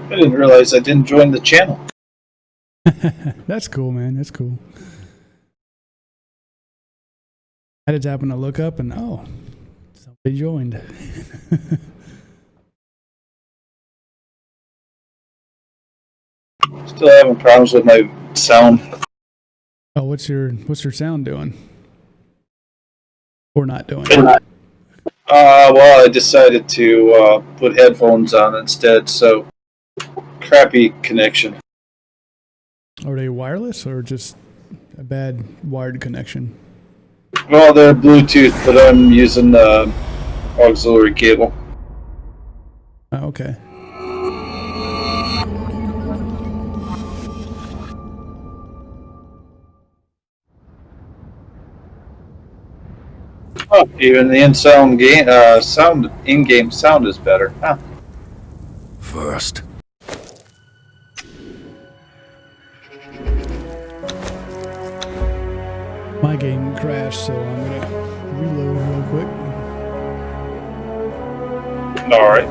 I didn't realize I didn't join the channel. That's cool, man. That's cool. I just happened to look up and, oh, somebody joined. Still having problems with my sound. Oh, what's your sound doing? Or not doing? Well, I decided to put headphones on instead, so crappy connection. Are they wireless or just a bad wired connection? Well, they're Bluetooth, but I'm using the auxiliary cable. Oh, okay. Oh, even the in-game sound is better. Huh. First. My game crashed, so I'm gonna reload real quick. All right.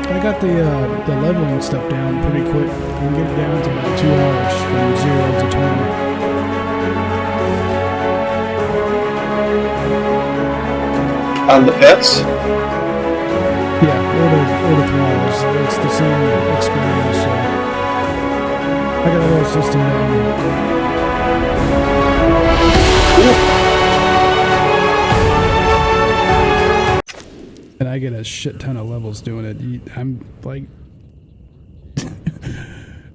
I got the leveling stuff down pretty quick. I can get it down to about 2 hours from 0 to 20. On the pets? Yeah, or the thralls. It's the same experience. So I got a little system down. And I get a shit ton of levels doing it. I'm like,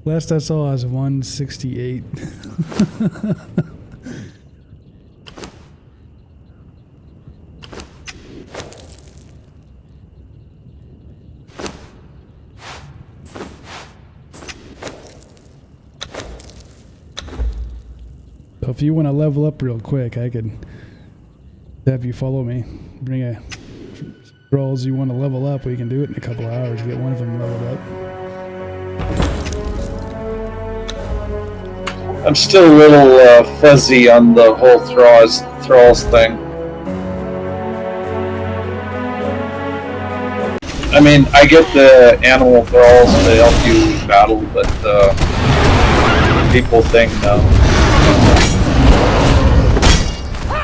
last I saw I was 168. So if you want to level up real quick, I could have you follow me. Bring a rolls you want to level up. We can do it in a couple hours. Get one of them leveled up. I'm still a little fuzzy on the whole thralls thing. I mean, I get the animal thralls to help you battle, but people think no.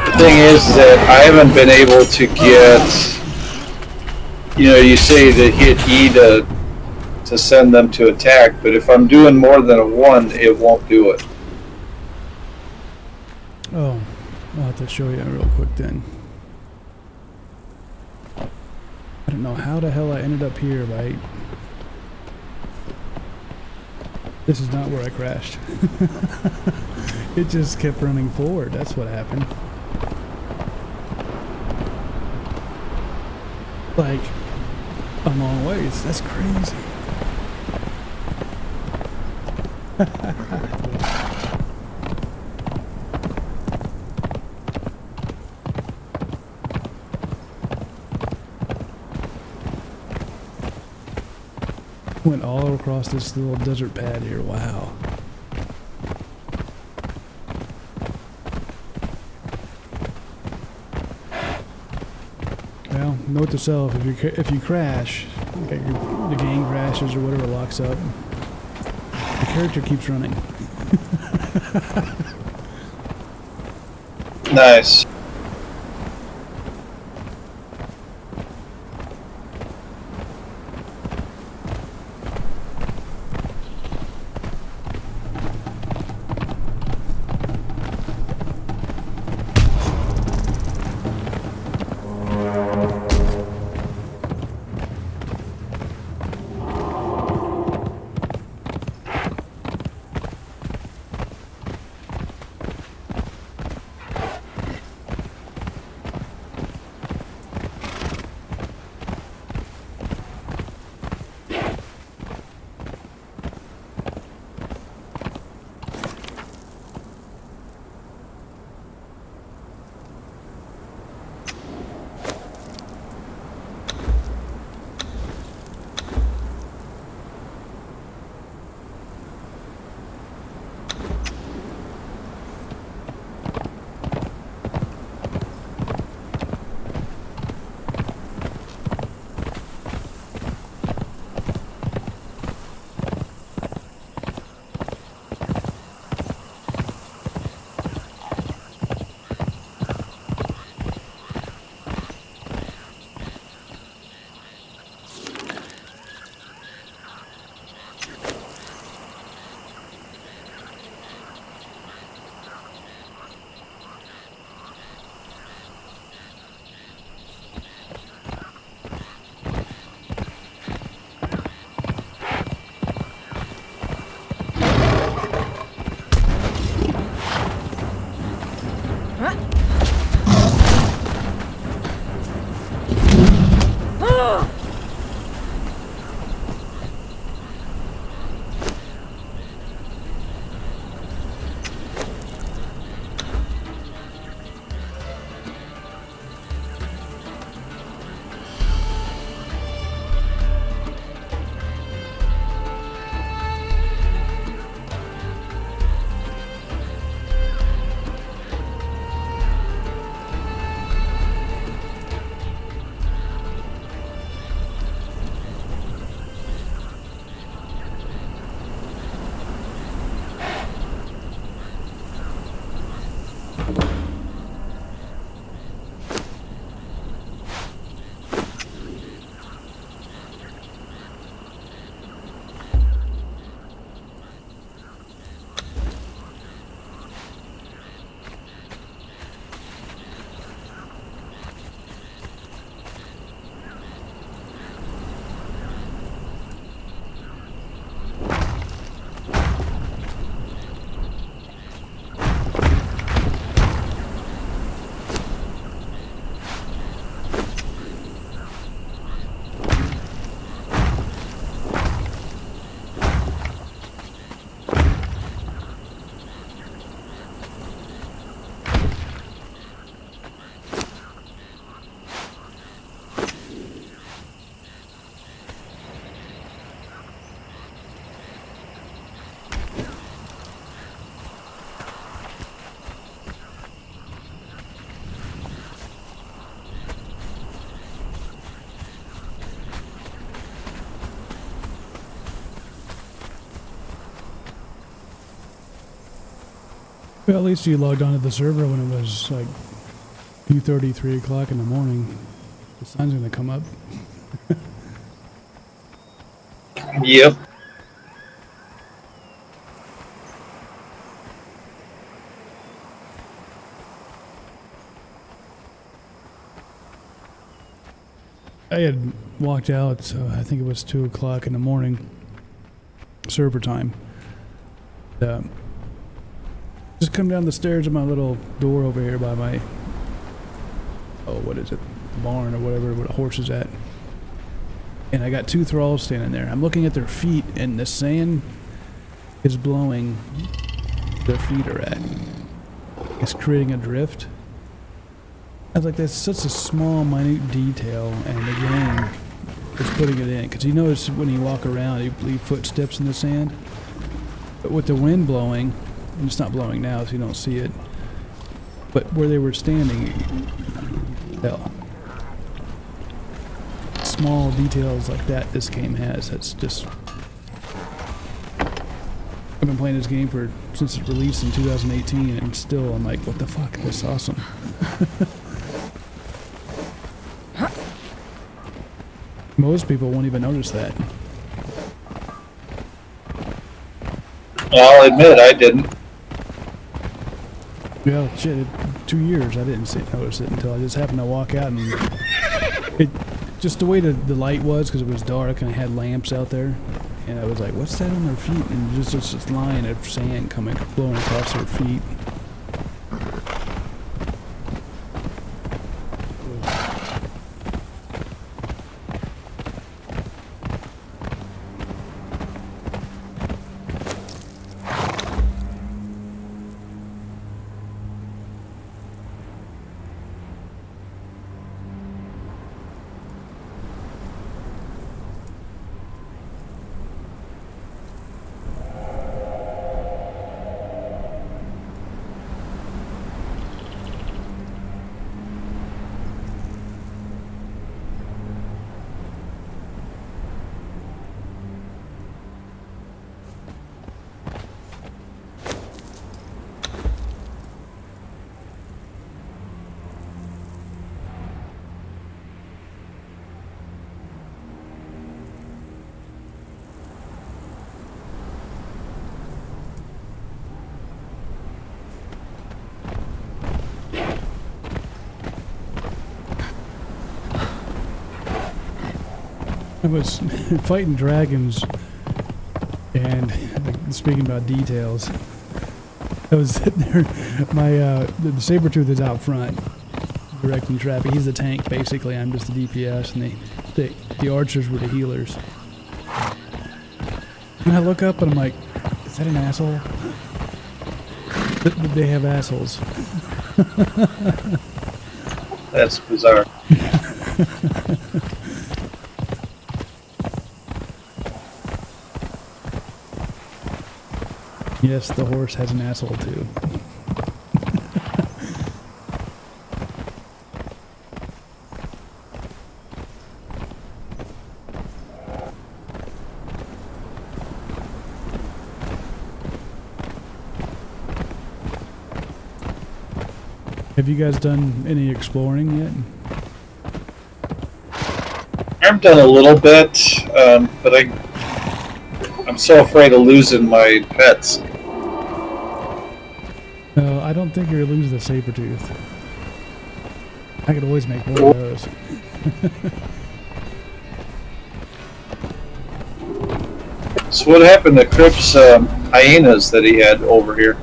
The thing is that I haven't been able to get, you say to hit E to send them to attack, but if I'm doing more than a 1, it won't do it. Oh, I'll have to show you real quick then. I don't know how the hell I ended up here, right? This is not where I crashed. It just kept running forward. That's what happened. Like, a long ways. That's crazy. Went all across this little desert pad here. Wow. Well, note to self: if you crash, the game crashes or whatever locks up, the character keeps running. Nice. Well, at least you logged onto the server when it was like 2:30, 3 o'clock in the morning. The sun's gonna come up. Yep. I had walked out, so I think it was 2 o'clock in the morning, server time. Just come down the stairs of my little door over here by my, oh, what is it, barn or whatever, where the horse is at. And I got two thralls standing there. I'm looking at their feet, and the sand is blowing their feet are at. It's creating a drift. I was like, that's such a small, minute detail, and the game is putting it in. Because you notice when you walk around, you leave footsteps in the sand. But with the wind blowing, and it's not blowing now, so you don't see it. But where they were standing, hell. Small details like that this game has. That's just... I've been playing this game since it released in 2018, and still I'm like, what the fuck? That's awesome. Most people won't even notice that. I'll admit I didn't. Well, shit, 2 years I didn't notice it until I just happened to walk out, and it just the way the light was, because it was dark and it had lamps out there, and I was like, what's that on their feet? And just this line of sand blowing across their feet. I was fighting dragons, and speaking about details, I was sitting there, the Sabretooth is out front, directing traffic. He's the tank, basically. I'm just the DPS, and the archers were the healers. And I look up, and I'm like, is that an asshole? They have assholes. That's bizarre. Yes, the horse has an asshole too. Have you guys done any exploring yet? I've done a little bit, but I'm so afraid of losing my pets. I don't think you're losing the Sabretooth. I could always make more of those. So what happened to Crip's hyenas that he had over here?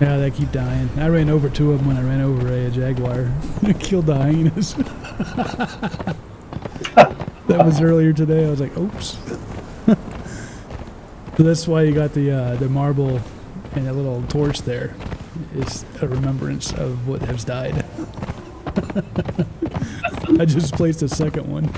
Yeah, they keep dying. I ran over two of them when I ran over a jaguar. I killed the hyenas. That was earlier today. I was like, oops. So that's why you got the marble and a little torch there. It's a remembrance of what has died. I just placed a second one.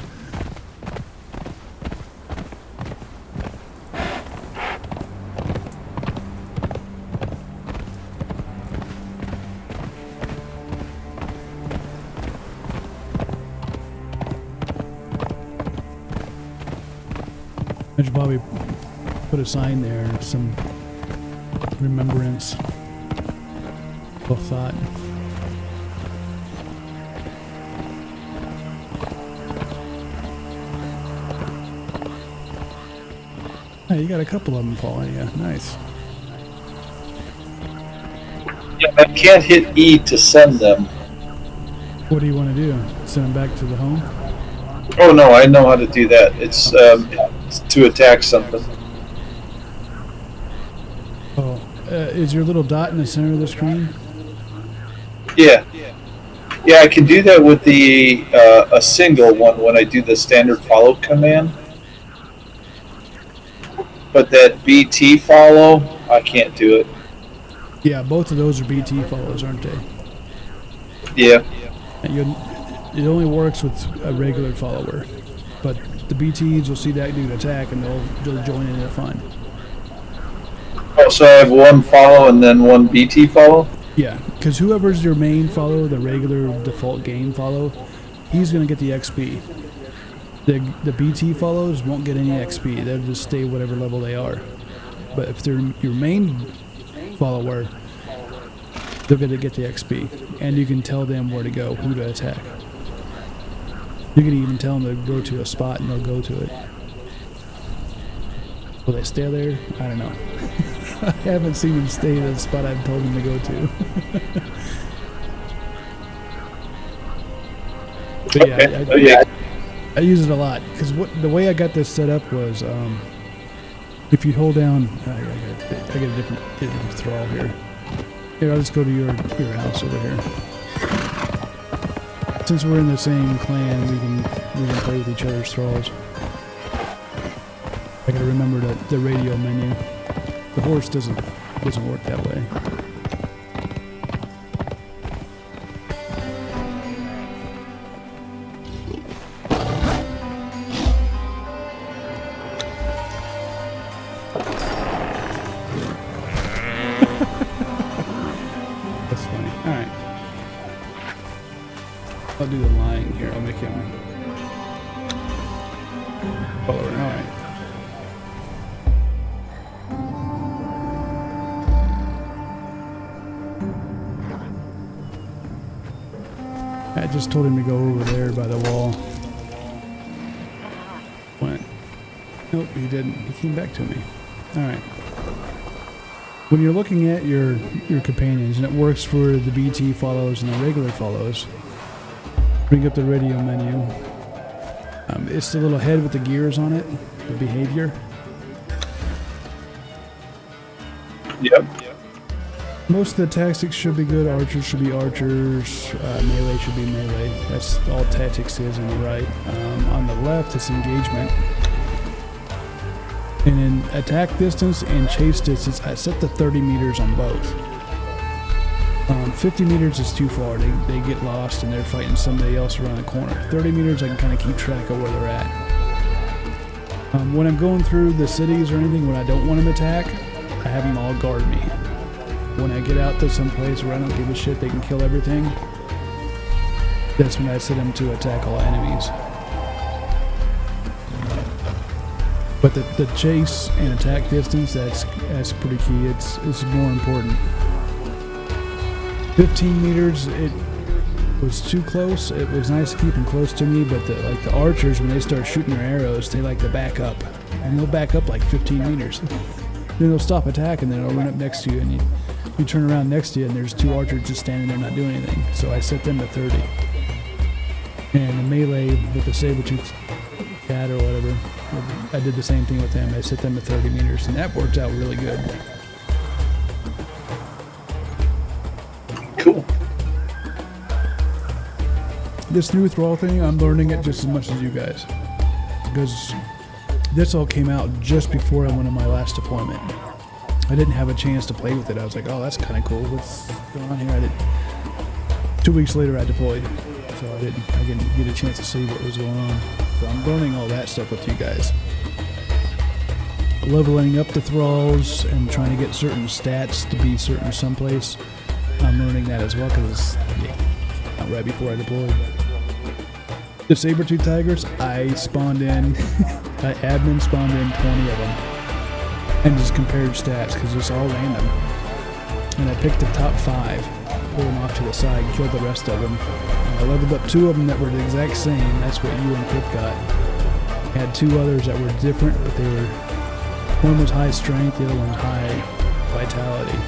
I should probably put a sign there, some remembrance. Well thought. Hey, you got a couple of them falling, yeah, nice. Yeah, I can't hit E to send them. What do you want to do? Send them back to the home? Oh no, I know how to do that. It's to attack something. Oh, is your little dot in the center of the screen? Yeah. Yeah, I can do that with the a single one when I do the standard follow command. But that BT follow, I can't do it. Yeah, both of those are BT follows, aren't they? Yeah. And it only works with a regular follower, but the BTs will see that dude attack and they'll join in the fun. Oh, so I have one follow and then one BT follow? Yeah, because whoever's your main follow, the regular default game follow, he's going to get the XP. The BT follows won't get any XP. They'll just stay whatever level they are. But if they're your main follower, they're going to get the XP. And you can tell them where to go, who to attack. You can even tell them to go to a spot and they'll go to it. Will they stay there? I don't know. I haven't seen them stay at the spot I've told them to go to. But yeah, I use it a lot because the way I got this set up was if you hold down, I get a different thrall here. Here, I'll just go to your house over here. Since we're in the same clan, we can play with each other's thralls. I gotta remember the radio menu. The horse doesn't work that way. That's funny. All right. I'll do the lying here. I'll make him follower. All right. I just told him to go over there by the wall. Went. Nope, he didn't. He came back to me. Alright. When you're looking at your companions, and it works for the BT follows and the regular follows, bring up the radio menu. It's the little head with the gears on it, the behavior. Yep. Most of the tactics should be good. Archers should be archers. Melee should be melee. That's all tactics is on the right. On the left, it's engagement. And in attack distance and chase distance, I set the 30 meters on both. 50 meters is too far. They get lost and they're fighting somebody else around the corner. 30 meters, I can kind of keep track of where they're at. When I'm going through the cities or anything, when I don't want them to attack, I have them all guard me. When I get out to some place where I don't give a shit, they can kill everything, that's when I set them to attack all enemies. But the chase and attack distance, that's pretty key. It's more important. 15 meters, it was too close. It was nice to keep them close to me, but the archers, when they start shooting their arrows, they like to back up. And they'll back up like 15 meters. Then they'll stop attacking, then they'll run up next to you, and you turn around next to you, and there's two archers just standing there not doing anything. So I set them to 30. And the melee with the saber-tooth cat or whatever, I did the same thing with them. I set them to 30 meters, and that worked out really good. Cool. This new thrall thing, I'm learning it just as much as you guys. Because this all came out just before I went on my last deployment. I didn't have a chance to play with it. I was like, oh, that's kind of cool. What's going on here? 2 weeks later, I deployed. So I didn't get a chance to see what was going on. So I'm learning all that stuff with you guys. Leveling up the thralls and trying to get certain stats to be certain someplace. I'm learning that as well because not right before I deployed. The saber-tooth tigers, I spawned in, admin spawned in 20 of them. And just compared stats because it's all random. And I picked the top 5. pull them off to the side and kill the rest of them. And I leveled up 2 of them that were the exact same. That's what you and Kip got. I had 2 others that were different, but they were, one was high strength, the other one was high vitality.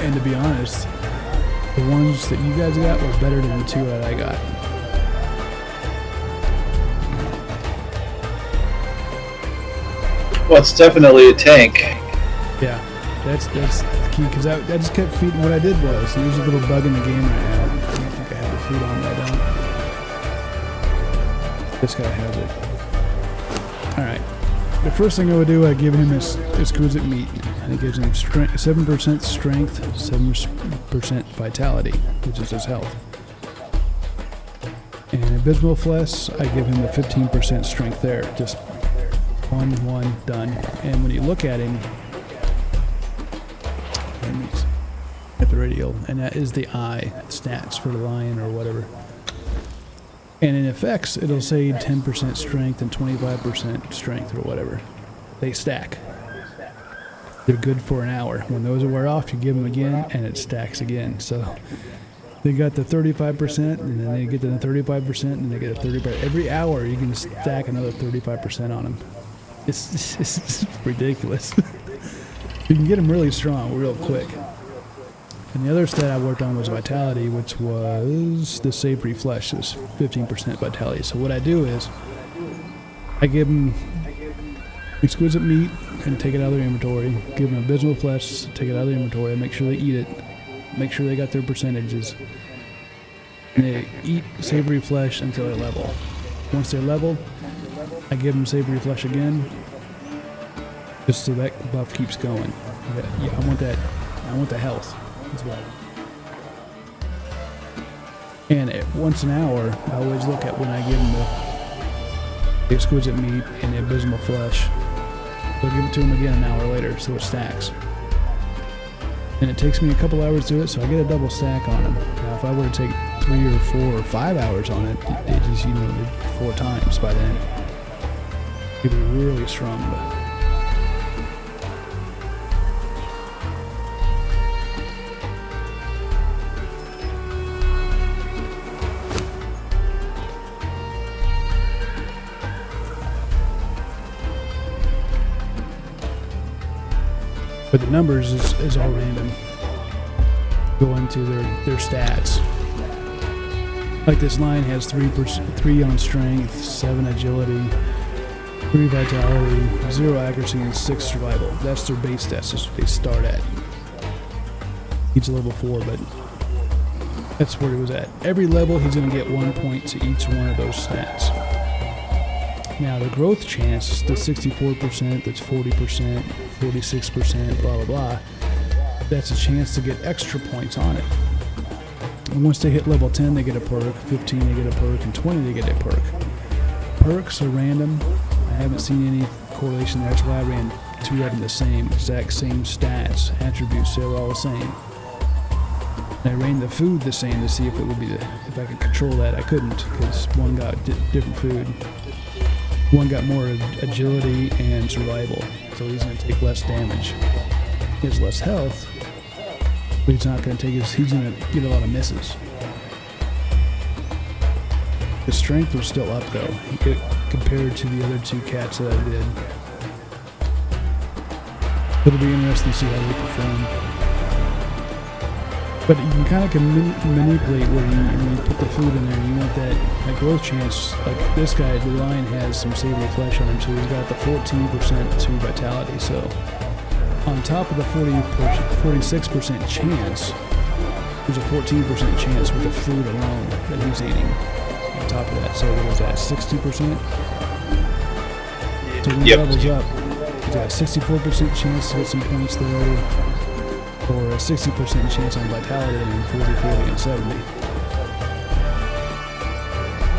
And to be honest, the ones that you guys got were better than the 2 that I got. Well, it's definitely a tank. Yeah, that's the key, because I just kept feeding. What I did was, there's a little bug in the game right now. I don't think I have the food on, but I don't. This guy has it. Alright. The first thing I would do, I'd give him his exquisite meat. And it gives him 7% strength, 7% vitality, which is his health. And abysmal flesh, I give him the 15% strength there. Just one, done. And when you look at him, at the radial, and that is the eye stats for the lion or whatever. And in effects, it'll say 10% strength and 25% strength or whatever. They stack. They're good for an hour. When those wear off, you give them again, and it stacks again. So they got the 35%, and then they get to the 35%, and they get a 35%. Every hour, you can stack another 35% on them. It's ridiculous. You can get them really strong, real quick. And the other stat I worked on was vitality, which was the savory flesh. It was 15% vitality. So what I do is, I give them exquisite meat and take it out of their inventory. Give them abysmal flesh, take it out of their inventory, make sure they eat it, make sure they got their percentages. And they eat savory flesh until they're level. Once they're level, I give them savory flesh again, just so that buff keeps going. Yeah, I want that health as well. And once an hour, I always look at when I give them the exquisite meat and the abysmal flesh. I'll give it to them again an hour later, so it stacks. And it takes me a couple hours to do it, so I get a double stack on them. Now, if I were to take 3 or 4 or 5 hours on it, it just, 4 times by then. It'd be really strong, but the numbers is all random. Go into their stats. Like this line has 3 on strength, 7 agility, 3 vitality, 0 accuracy, and 6 survival. That's their base stats. That's what they start at. Each level 4, but that's where he was at. Every level, he's going to get 1 point to each one of those stats. Now, the growth chance, the 64%, that's 40%, 46%, blah, blah, blah, that's a chance to get extra points on it. And once they hit level 10, they get a perk, 15, they get a perk, and 20, they get a perk. Perks are random. I haven't seen any correlation there. That's why I ran 2 of them the same, exact same stats, attributes, they were all the same. And I ran the food the same to see if it would be if I could control that. I couldn't, because one got different food. One got more agility and survival, so he's going to take less damage. He has less health, but he's not going to take he's going to get a lot of misses. His strength was still up though, compared to the other 2 cats that I did. It'll be interesting to see how they perform. But you can kind of manipulate where when you put the food in there, you want that growth chance. Like this guy, the lion has some savory flesh on him, so he's got the 14% to vitality. So on top of the 46% chance, there's a 14% chance with the food alone that he's eating. On top of that, so what is that, 60%? So when he levels up, he's got a 64% chance to get some points there, or a 60% chance on vitality, and 40, 40, and 70.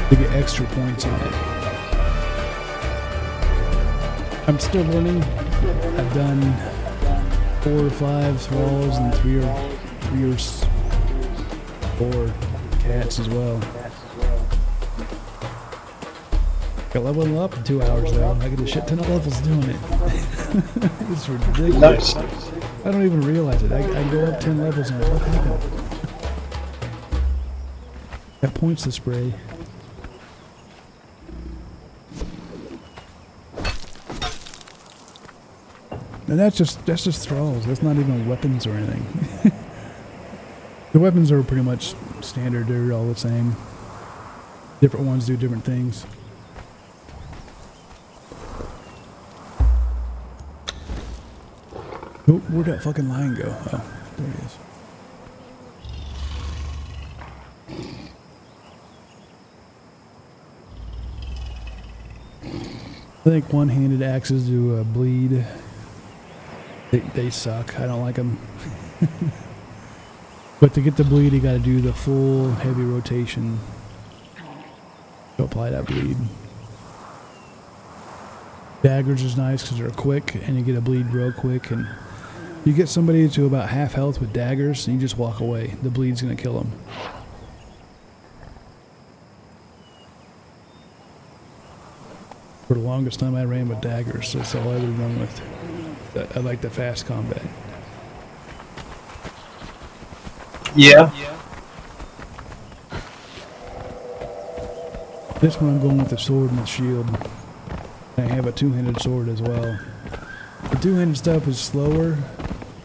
To get extra points on it. I'm still learning. I've done 4 or 5 thralls and 3 or 4 cats as well. Got leveling up in 2 hours though. I get a shit ton of levels doing it. It's ridiculous. Nice. I don't even realize it. I go up 10 levels and what happened? Got points to spray. And that's just thralls. That's not even weapons or anything. The weapons are pretty much standard. They're all the same. Different ones do different things. Oh, where'd that fucking line go? Oh, there it is. I think one-handed axes do bleed. They suck. I don't like them. But to get the bleed, you got to do the full heavy rotation to apply that bleed. Daggers is nice because they're quick and you get a bleed real quick. And you get somebody to about half health with daggers and you just walk away. The bleed's going to kill them. For the longest time I ran with daggers. That's all I would run with. I like the fast combat. Yeah. This one I'm going with the sword and the shield. I have a two-handed sword as well. The two-handed stuff is slower,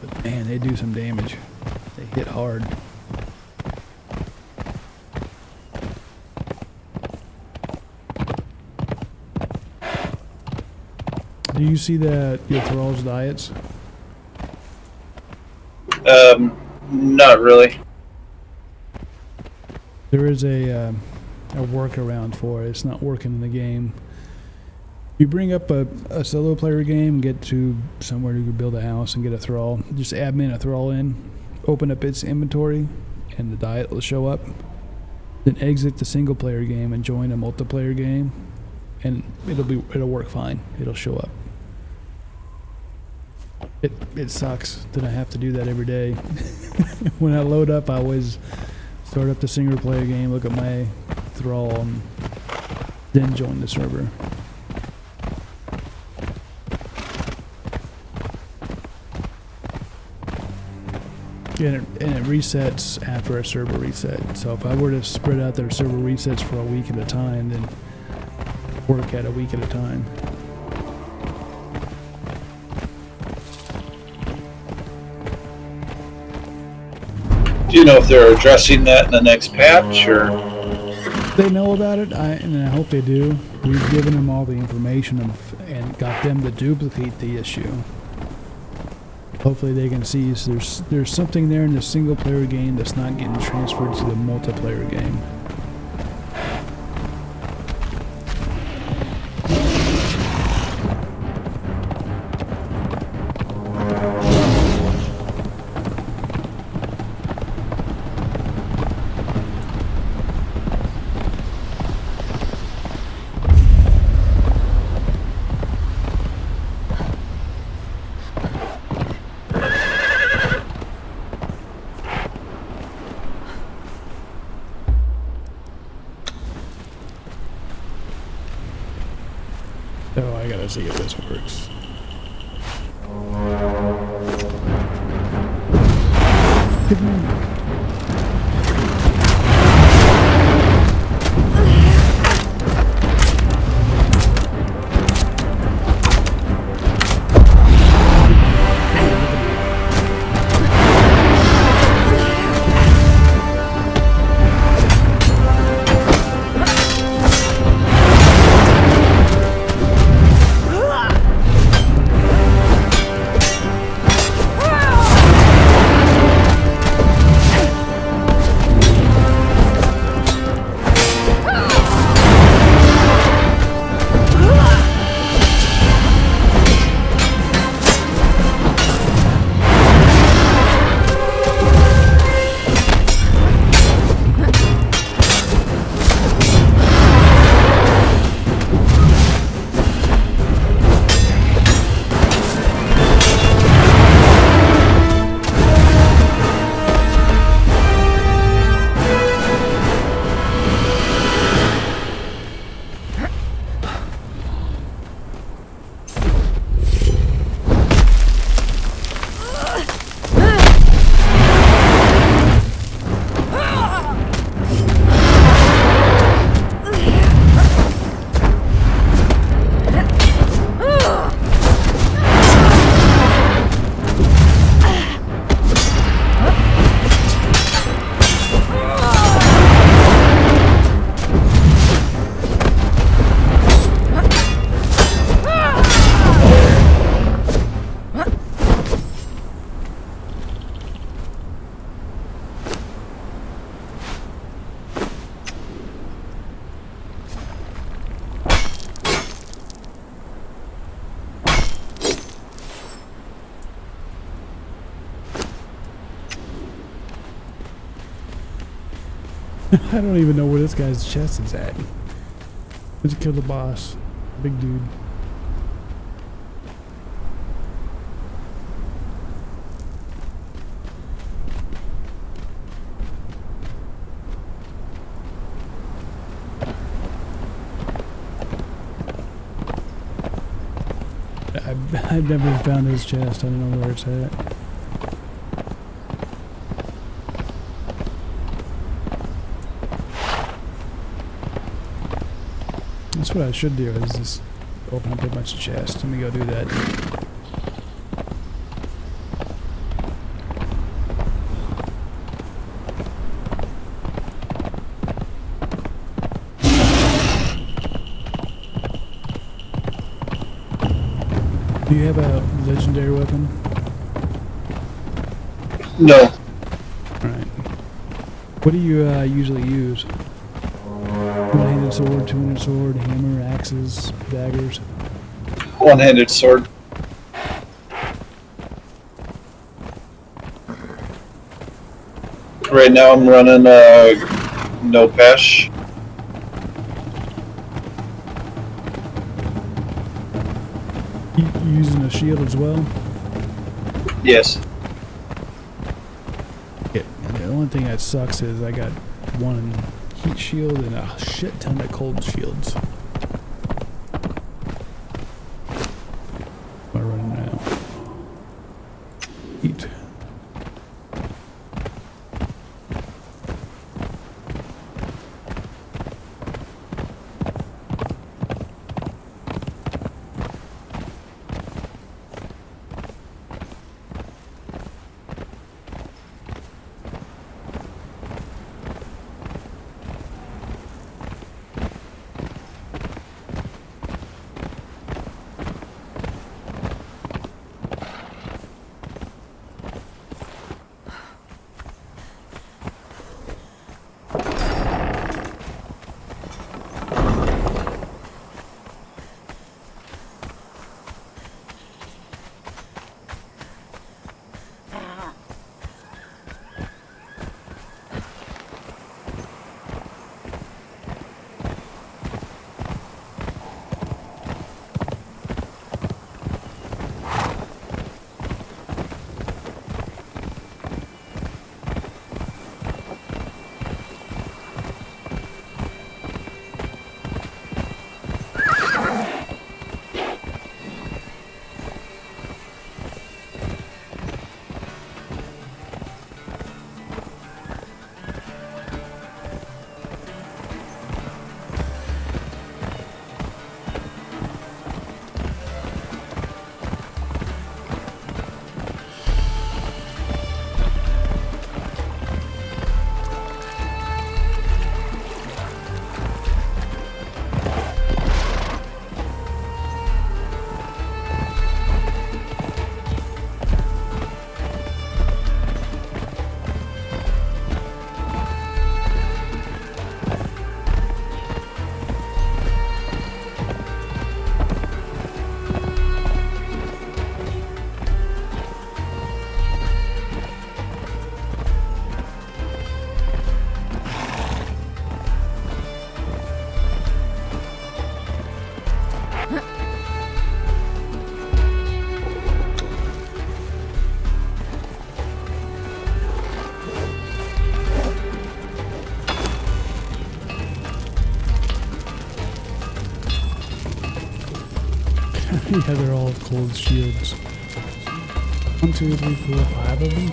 but man, they do some damage. They hit hard. Do you see that your thralls diets? Not really. There is a workaround for it. It's not working in the game. You bring up a solo player game and get to somewhere you can build a house and get a thrall. Just admin a thrall in, open up its inventory, and the diet will show up. Then exit the single player game and join a multiplayer game, and it'll work fine. It'll show up. It sucks that I have to do that every day. When I load up, I always start up the single player game, look at my thrall, and then join the server. And it resets after a server reset. So if I were to spread out their server resets for a week at a time, then work at a week at a time. Do you know if they're addressing that in the next patch, or? They know about it, and I hope they do. We've given them all the information and got them to duplicate the issue. Hopefully they can see there's something there in the single player game that's not getting transferred to the multiplayer game. Oh, I gotta see if this works. I don't even know where this guy's chest is at. Let's kill the boss. Big dude. I've never found his chest. I don't know where it's at. That's what I should do, is just open up a bunch of chests. Let me go do that. Do you have a legendary weapon? No. Alright. What do you usually use? One-handed sword, two-handed sword, hammer, axes, daggers? One-handed sword. Right now I'm running no pesh. You using a shield as well? Yes. Yeah, and the only thing that sucks is I got one heat shield and a shit ton of cold shields. Am I running now? Heat. Yeah, they're all cold shields. 1, 2, 3, 4, 5 of them.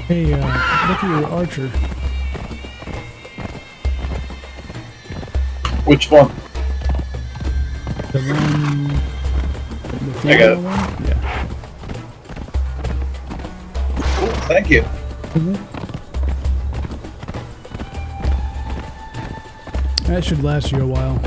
Hey, look at your archer. Which one? The one... The I got it. one? Yeah. Cool, thank you. That should last you a while.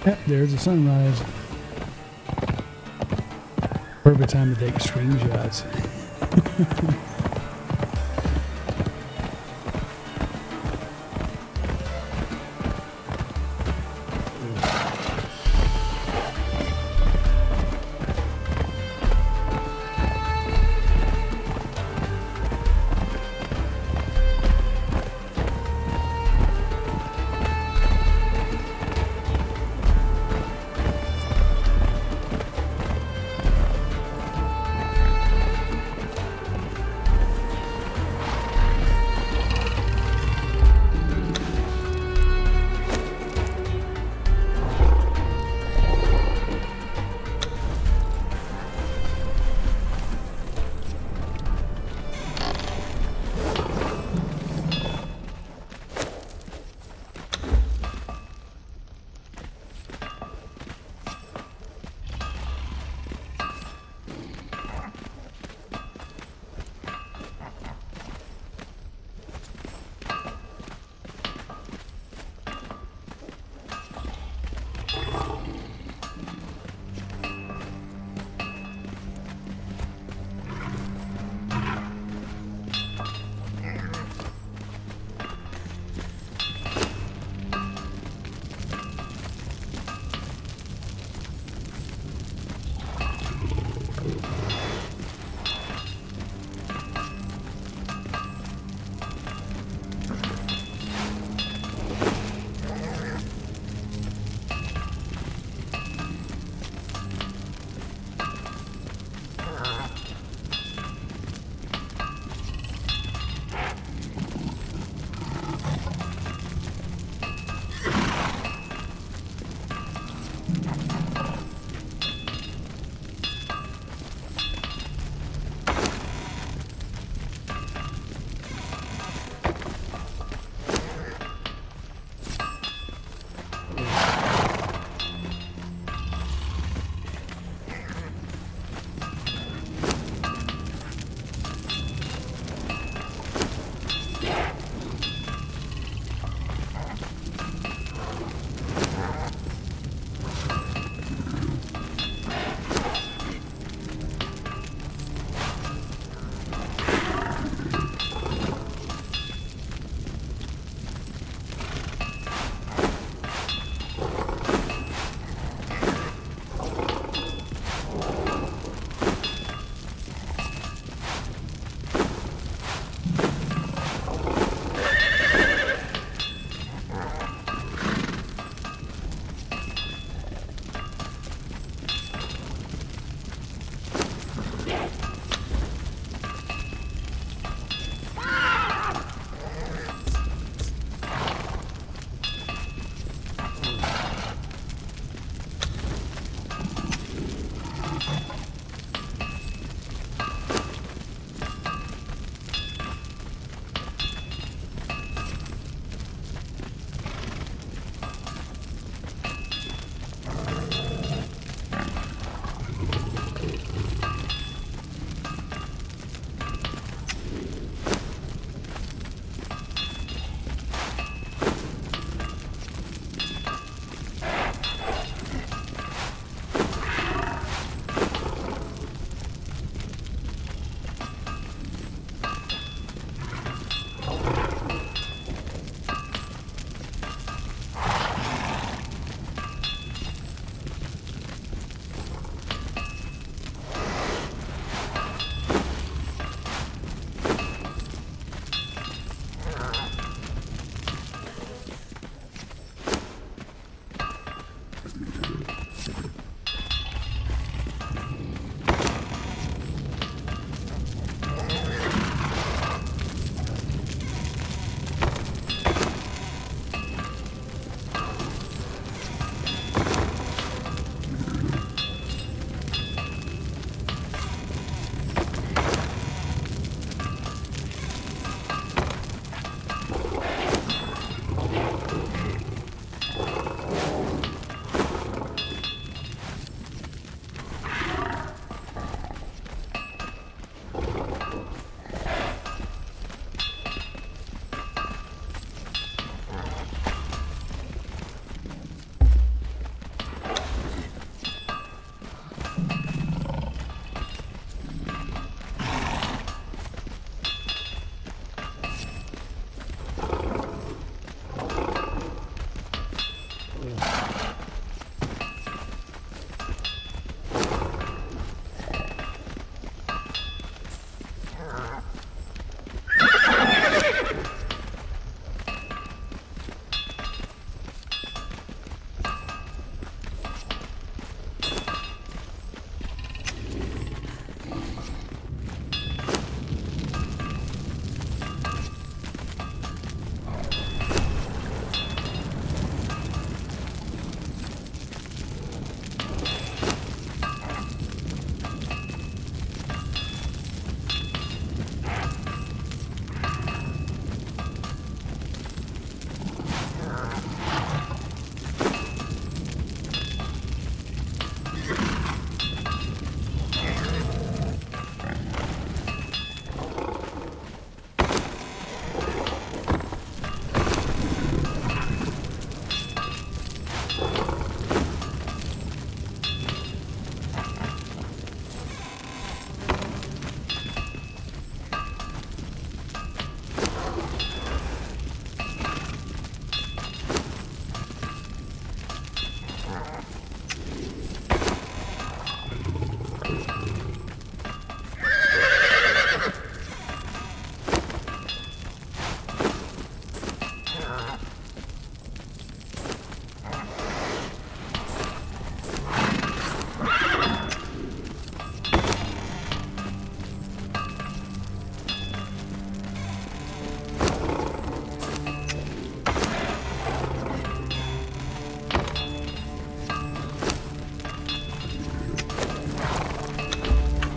Yep, there's the sunrise. Perfect time to take screenshots.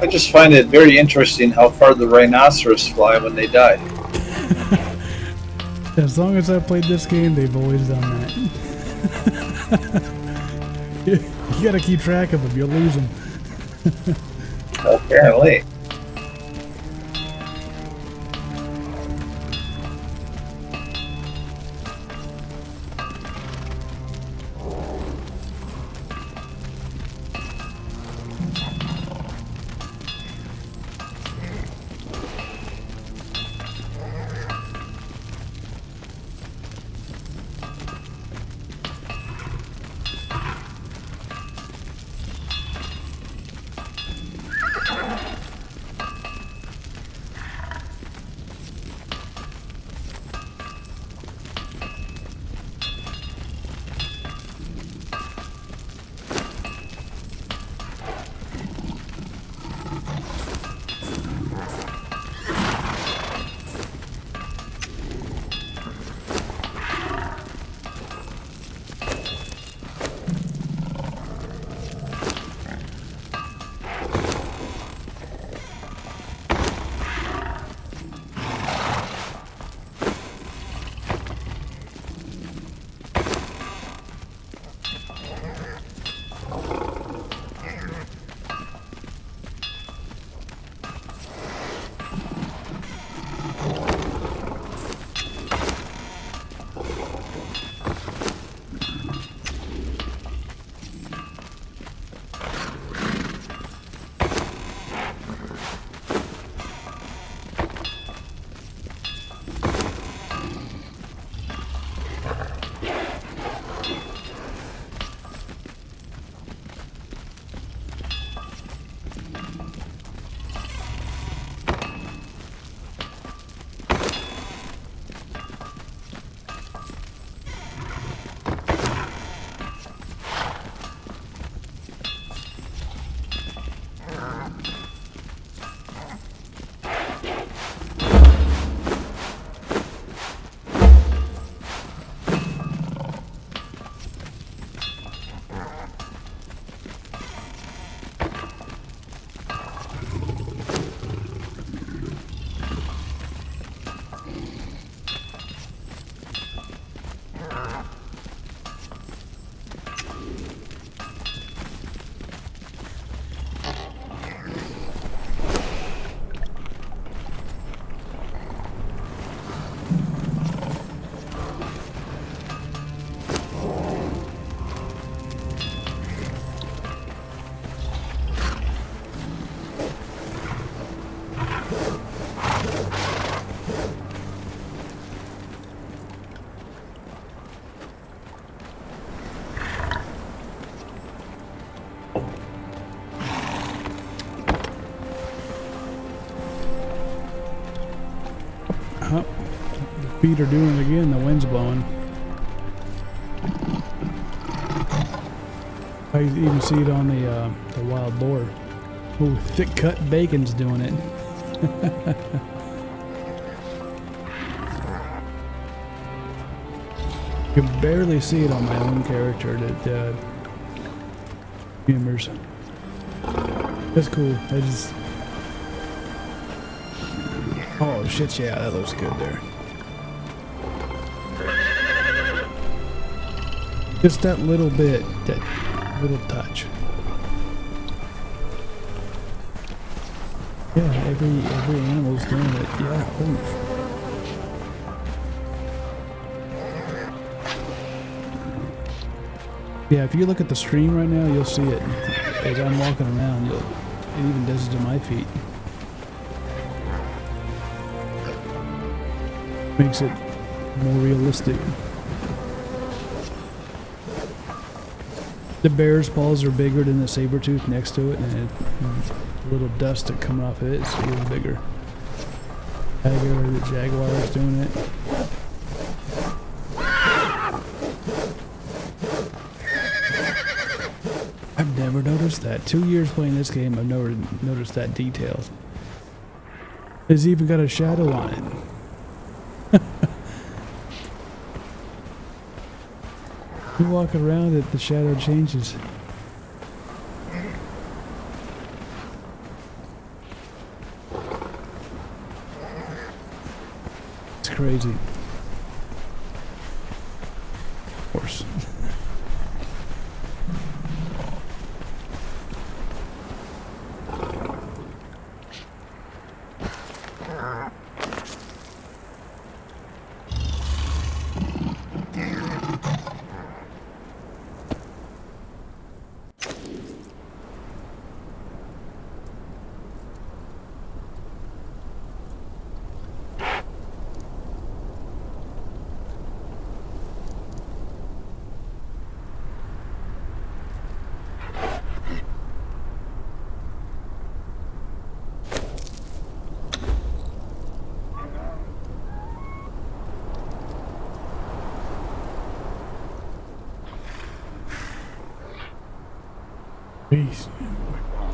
just find it very interesting how far the rhinoceros fly when they die. As long as I've played this game, they've always done that. You gotta keep track of them, you'll lose them. Apparently. Oh, the feet are doing it again. The wind's blowing. I even see it on the wild boar. Oh, thick cut bacon's doing it. You can barely see it on my own character. That humors. That's cool. I just. Oh shit! Yeah, that looks good there. Just that little bit, that little touch. Yeah, every animal's doing it. Yeah. Oof. Yeah, if you look at the stream right now, you'll see it. As I'm walking around, it even does it to my feet. Makes it more realistic. The bear's paws are bigger than the saber tooth next to it, and the little dust that coming off of it is even bigger. The jaguar is doing it. I've never noticed that. 2 years playing this game, I've never noticed that detail. It's even got a shadow on it. You walk around it, the shadow changes. That's crazy. Of course.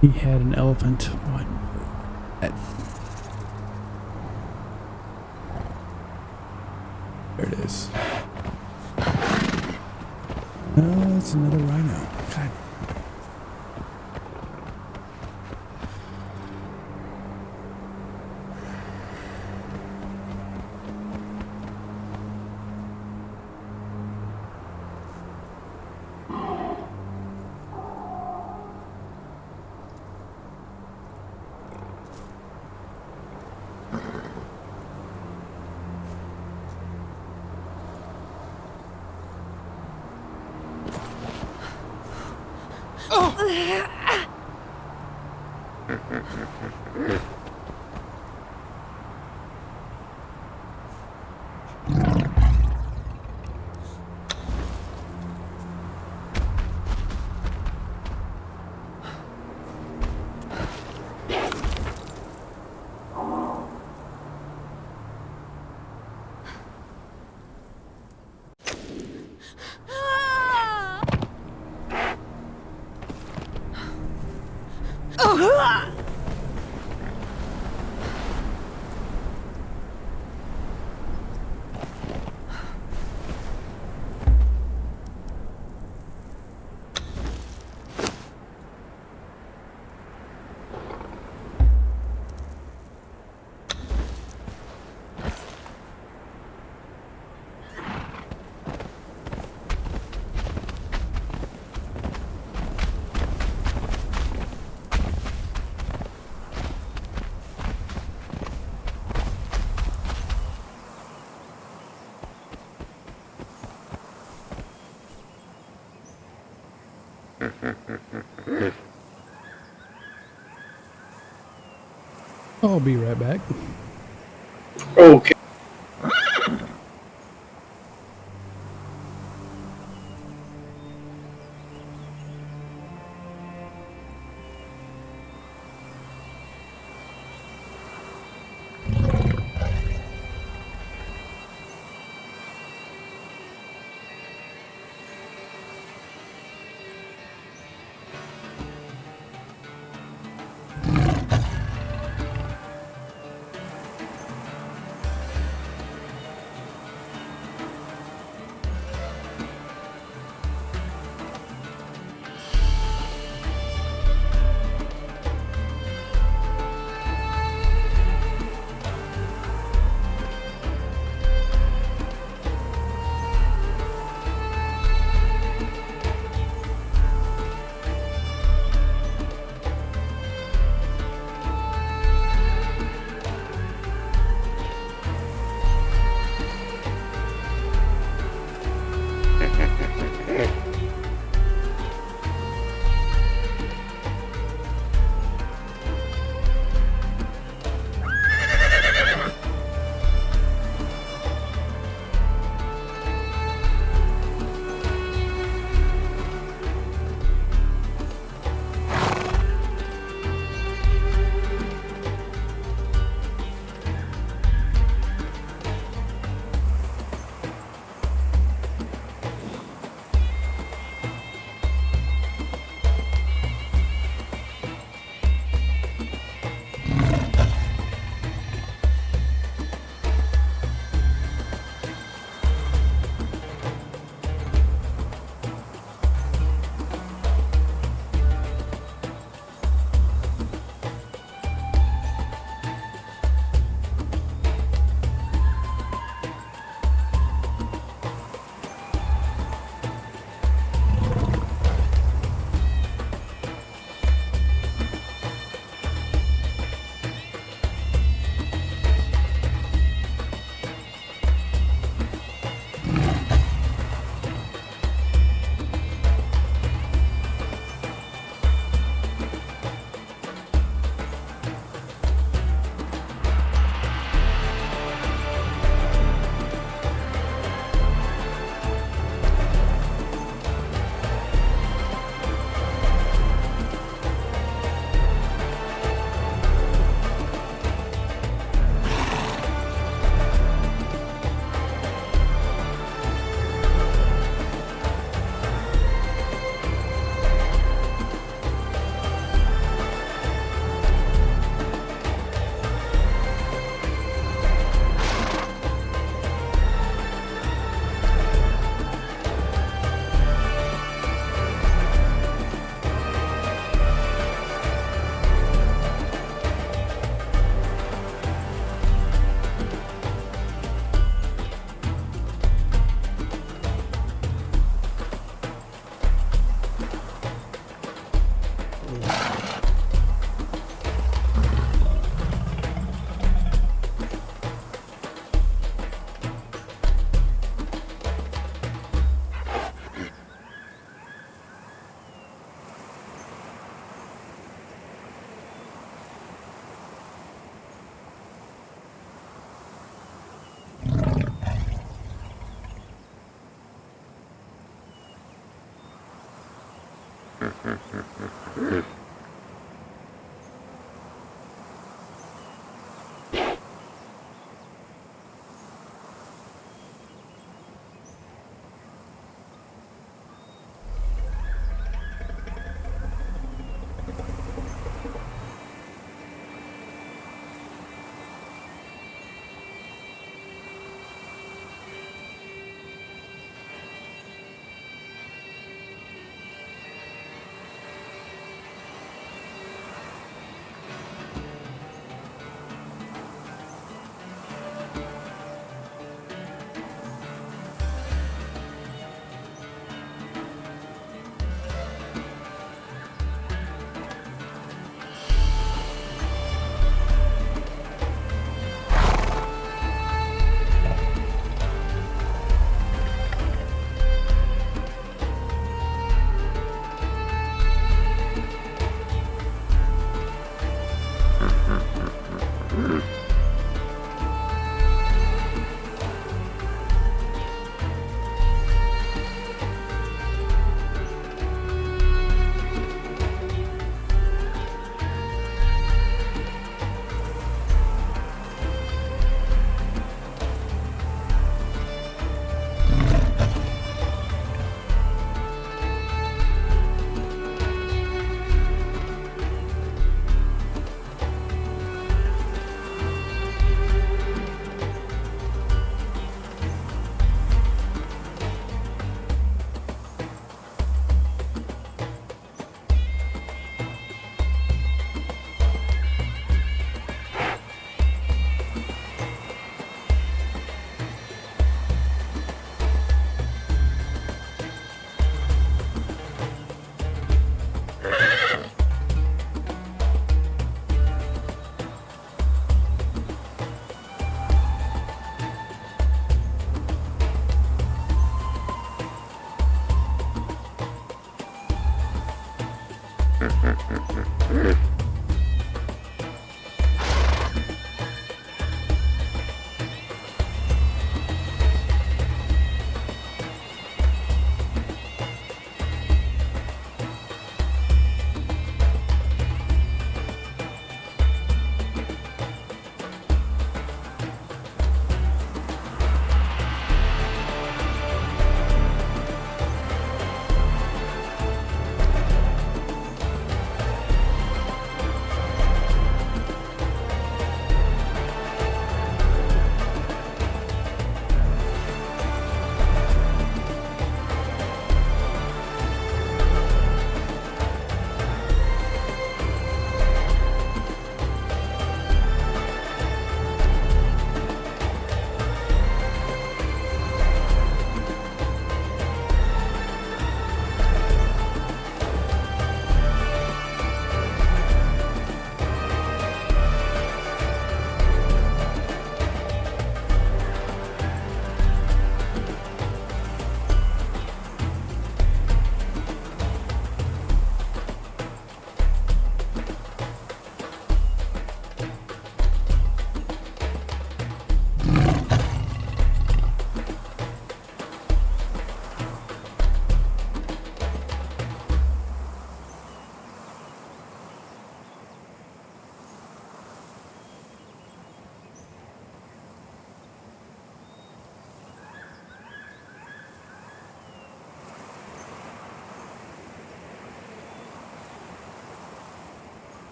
He had an elephant. What? There it is. Oh, that's another rhino. God. I'll be right back. Okay.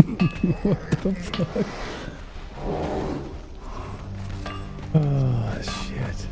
What the fuck? Oh, shit.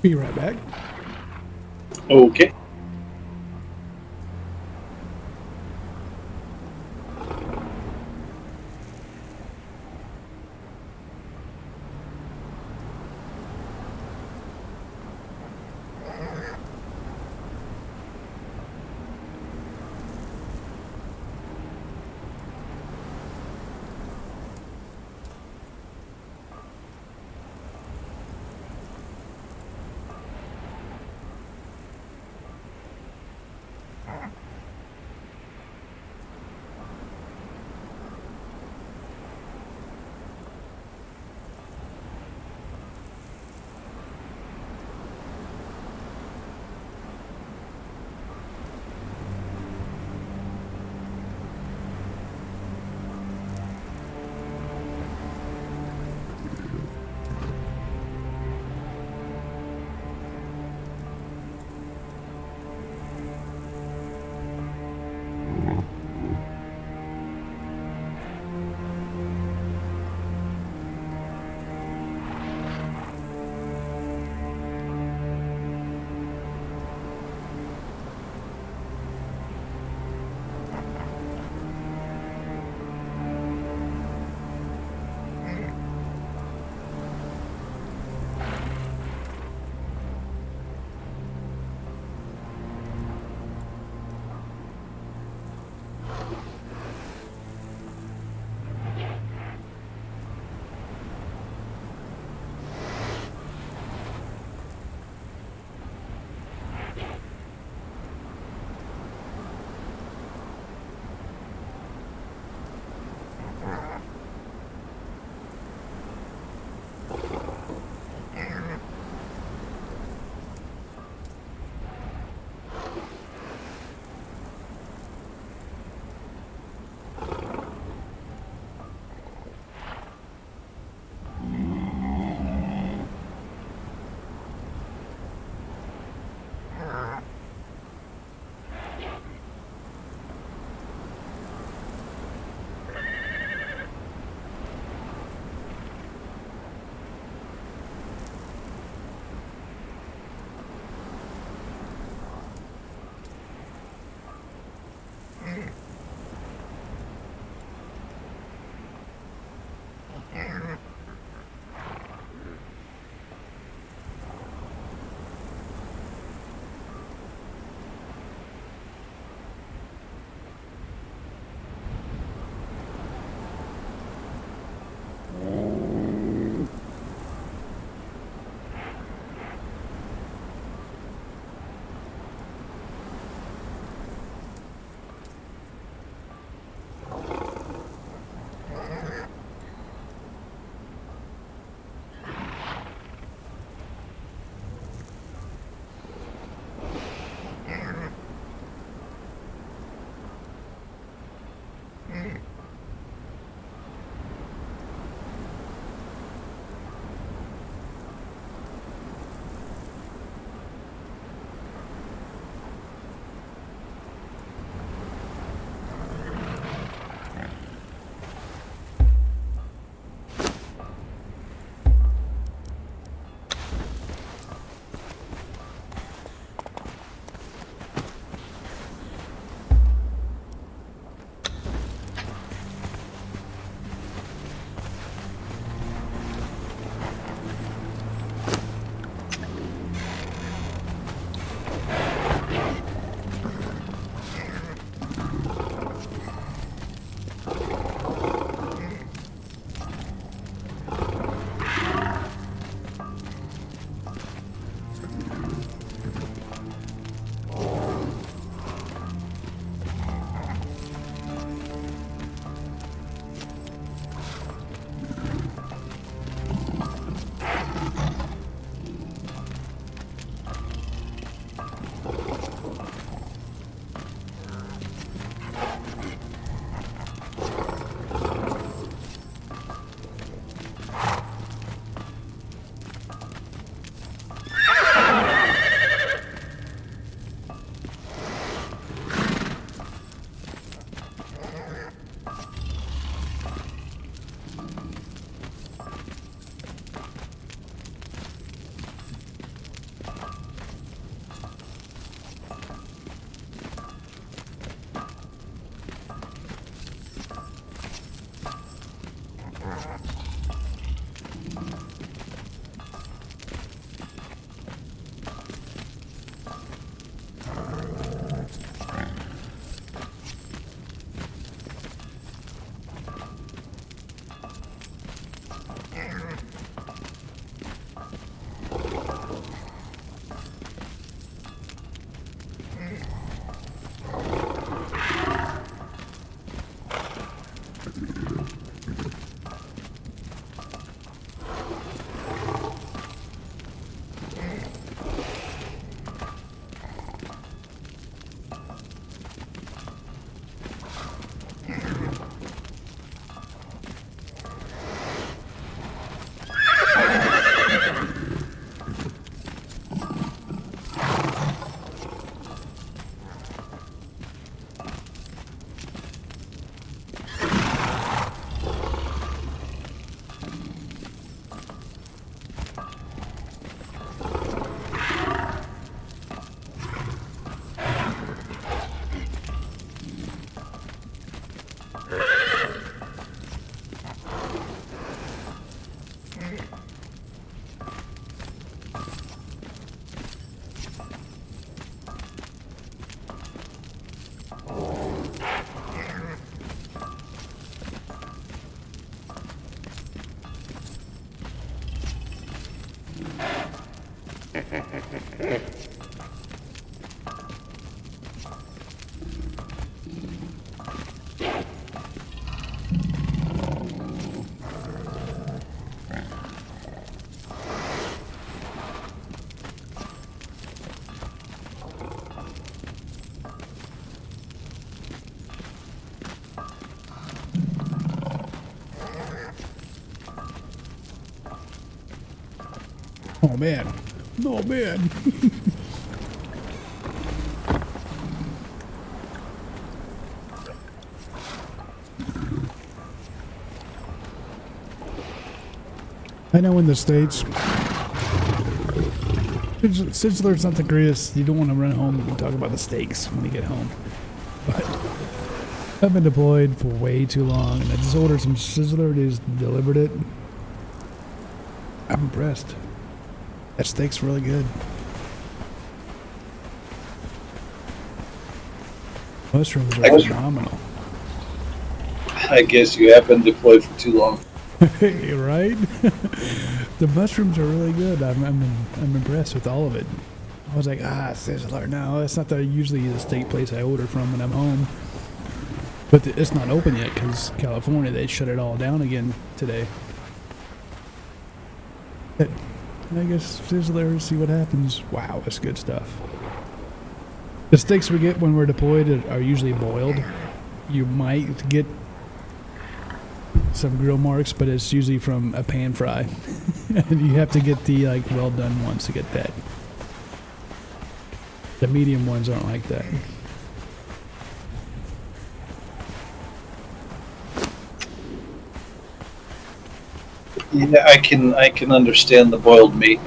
Be right back. Okay. Oh man. Oh man. I know in the States, since there's not the greatest, you don't want to run home and talk about the steaks when you get home. But I've been deployed for way too long, and I just ordered some sizzler. They just delivered it. I'm impressed. That steak's really good. Mushrooms are phenomenal. I guess you have been deployed for too long. Right? The mushrooms are really good. I'm impressed with all of it. I was like, sizzler. No, that's not usually the steak place I order from when I'm home. But it's not open yet because California, they shut it all down again today. But I guess sizzler, see what happens. Wow, that's good stuff. The steaks we get when we're deployed are usually boiled. You might get some grill marks, but it's usually from a pan fry. And you have to get the well done ones to get that. The medium ones aren't like that. Yeah, I can understand the boiled meat.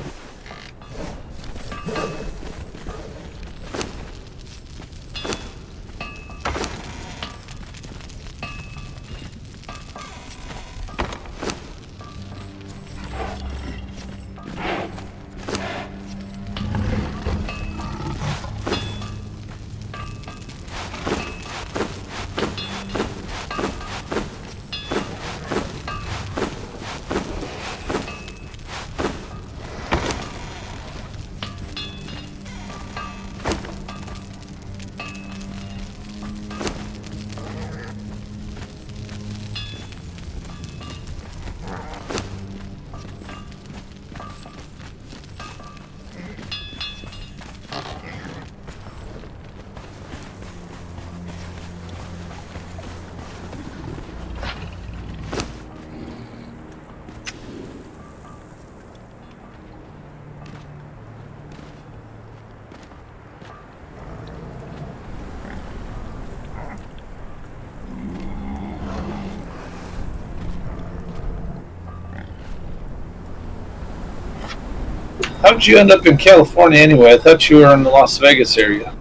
How did you end up in California anyway? I thought you were in the Las Vegas area.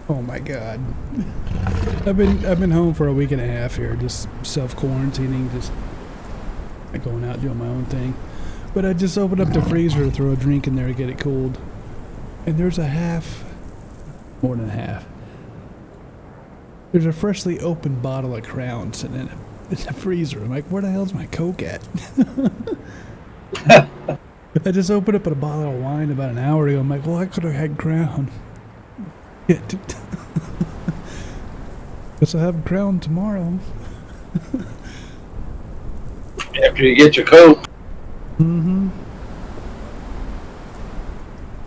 Oh my god. I've been home for a week and a half here, just self-quarantining, just going out doing my own thing. But I just opened up the freezer to throw a drink in there to get it cooled. And there's a half, more than half. There's a freshly opened bottle of Crown sitting in the freezer. I'm like, where the hell's my Coke at? I just opened up a bottle of wine about an hour ago. I'm like, well, I could have had Crown. Shit. Guess I'll have Crown tomorrow. After you get your Coke. Mm-hmm.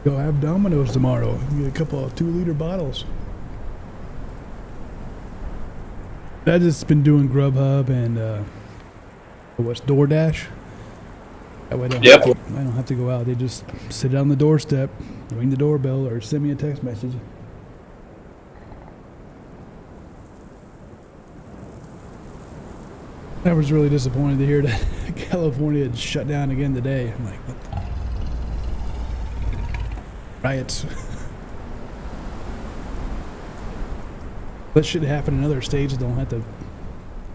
Go have Domino's tomorrow. Get a couple of 2-liter bottles. I've just been doing Grubhub and what's DoorDash. That way I don't have to go out. They just sit on the doorstep, ring the doorbell, or send me a text message. I was really disappointed to hear that California had shut down again today. I'm like, what the? Riots. That shit happen in other states. Don't have to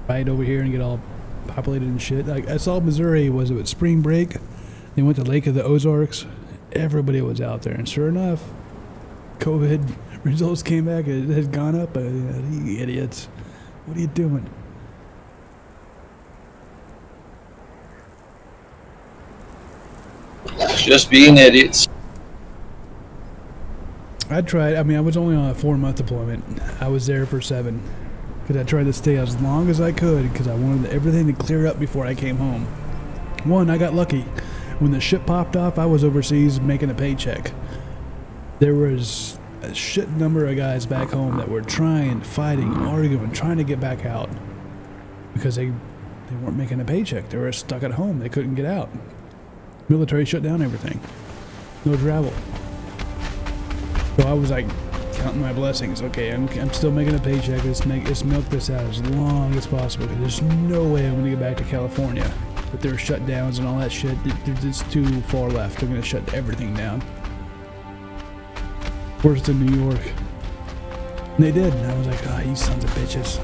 riot over here and get all populated and shit. Like I saw Missouri, was it spring break? They went to Lake of the Ozarks. Everybody was out there, and sure enough, COVID results came back. It had gone up. You idiots! What are you doing? Just being idiots. I tried. I mean, I was only on a 4-month deployment. I was there for 7. Because I tried to stay as long as I could because I wanted everything to clear up before I came home. One, I got lucky. When the ship popped off, I was overseas making a paycheck. There was a shit number of guys back home that were trying, fighting, arguing, trying to get back out. Because they weren't making a paycheck. They were stuck at home. They couldn't get out. Military shut down everything. No travel. So I was like counting my blessings. Okay, I'm still making a paycheck. Let's milk this out as long as possible. Because there's no way I'm gonna get back to California. With their shutdowns and all that shit, they're just too far left. They're gonna shut everything down. Worse than New York. And they did. And I was like, oh, you sons of bitches.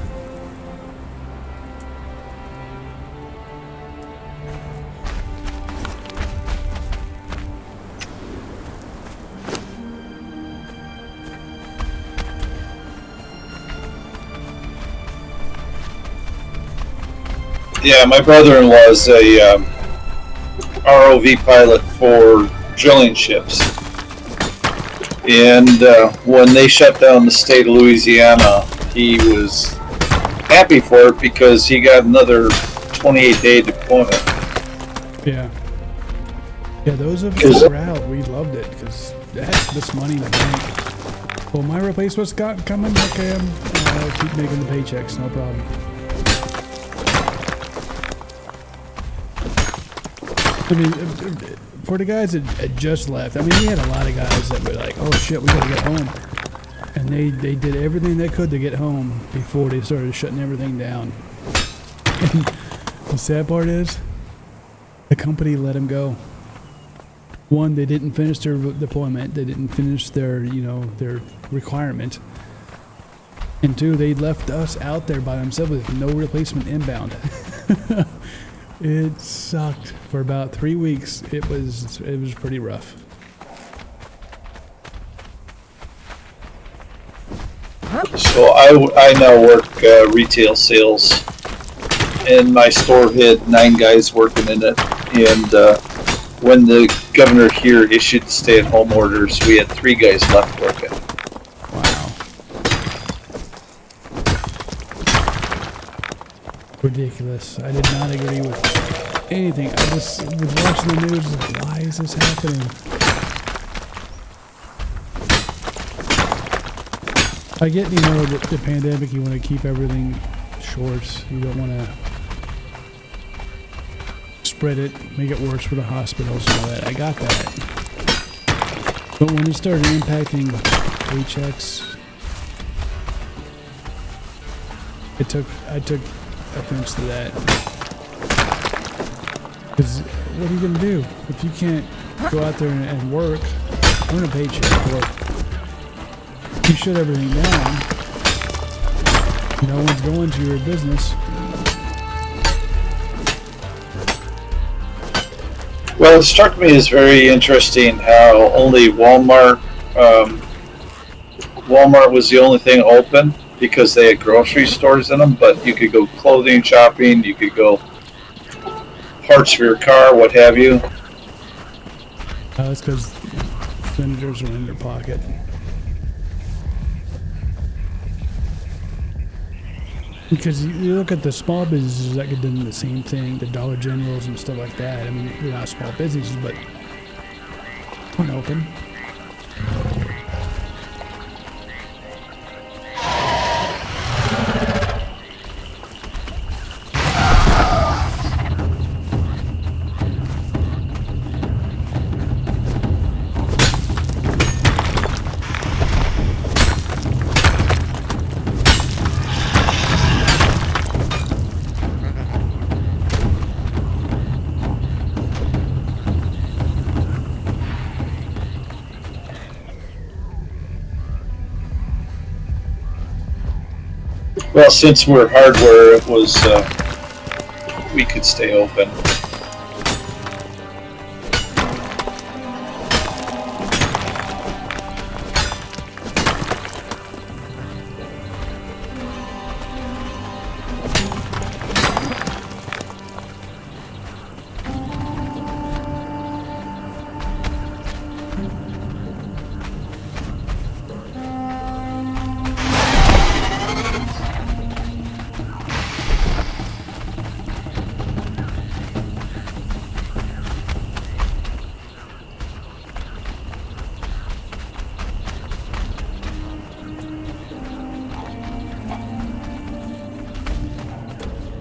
Yeah, my brother-in-law is a ROV pilot for drilling ships. And when they shut down the state of Louisiana, he was happy for it because he got another 28-day deployment. Yeah. Yeah, those of us that were out, we loved it because that's this money in the bank. Well, my replacement's coming. Okay, I'll keep making the paychecks, no problem. I mean, for the guys that had just left, I mean, we had a lot of guys that were like, oh shit, we gotta get home. And they did everything they could to get home before they started shutting everything down. And the sad part is, the company let them go. One, they didn't finish their deployment. They didn't finish their, their requirement. And two, they left us out there by themselves with no replacement inbound. It sucked for about 3 weeks. It was pretty rough. So I now work retail sales, and my store had 9 guys working in it. And when the governor here issued the stay-at-home orders, we had 3 guys left working. Wow. Ridiculous. I did not agree with anything. I just was watching the news like, why is this happening? I get, the pandemic, you want to keep everything short. You don't want to spread it, make it worse for the hospitals and all that. I got that. But when it started impacting paychecks, I took offense to that. Because what are you gonna do if you can't go out there and work, earn a paycheck, or you shut everything down? No one's going to your business. Well, it struck me as very interesting how only Walmart was the only thing open because they had grocery stores in them, but you could go clothing shopping, you could go parts for your car, what have you. That's because senators are in their pocket. Because you look at the small businesses that could do the same thing, the Dollar Generals and stuff like that. I mean, they're not small businesses, but weren't open. Well, since we're hardware, it was we could stay open.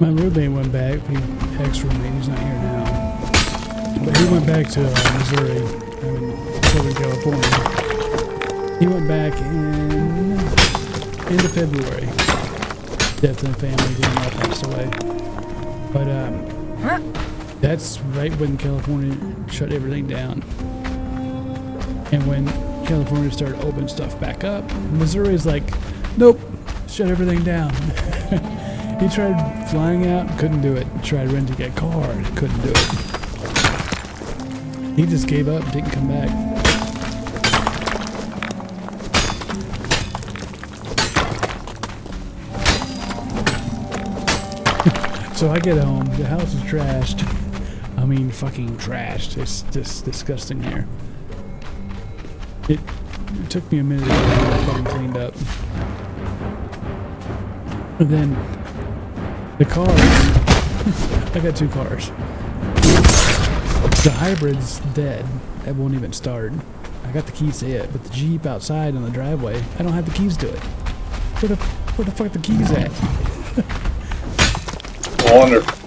My roommate went back, ex-roommate, he's not here now. But he went back to Missouri, I mean, Southern California. He went back in end of February. Death in the family, grandma passed away. But that's right when California shut everything down. And when California started opening stuff back up, Missouri's like, nope, shut everything down. He tried flying out, couldn't do it. Tried renting a car, couldn't do it. He just gave up, didn't come back. So I get home, the house is trashed. I mean, fucking trashed. It's just disgusting here. It took me a minute to get it fucking cleaned up. And then the cars. I got 2 cars. The hybrid's dead. It won't even start. I got the keys to it, but the Jeep outside on the driveway, I don't have the keys to it. Where the fuck the keys at? Wonderful.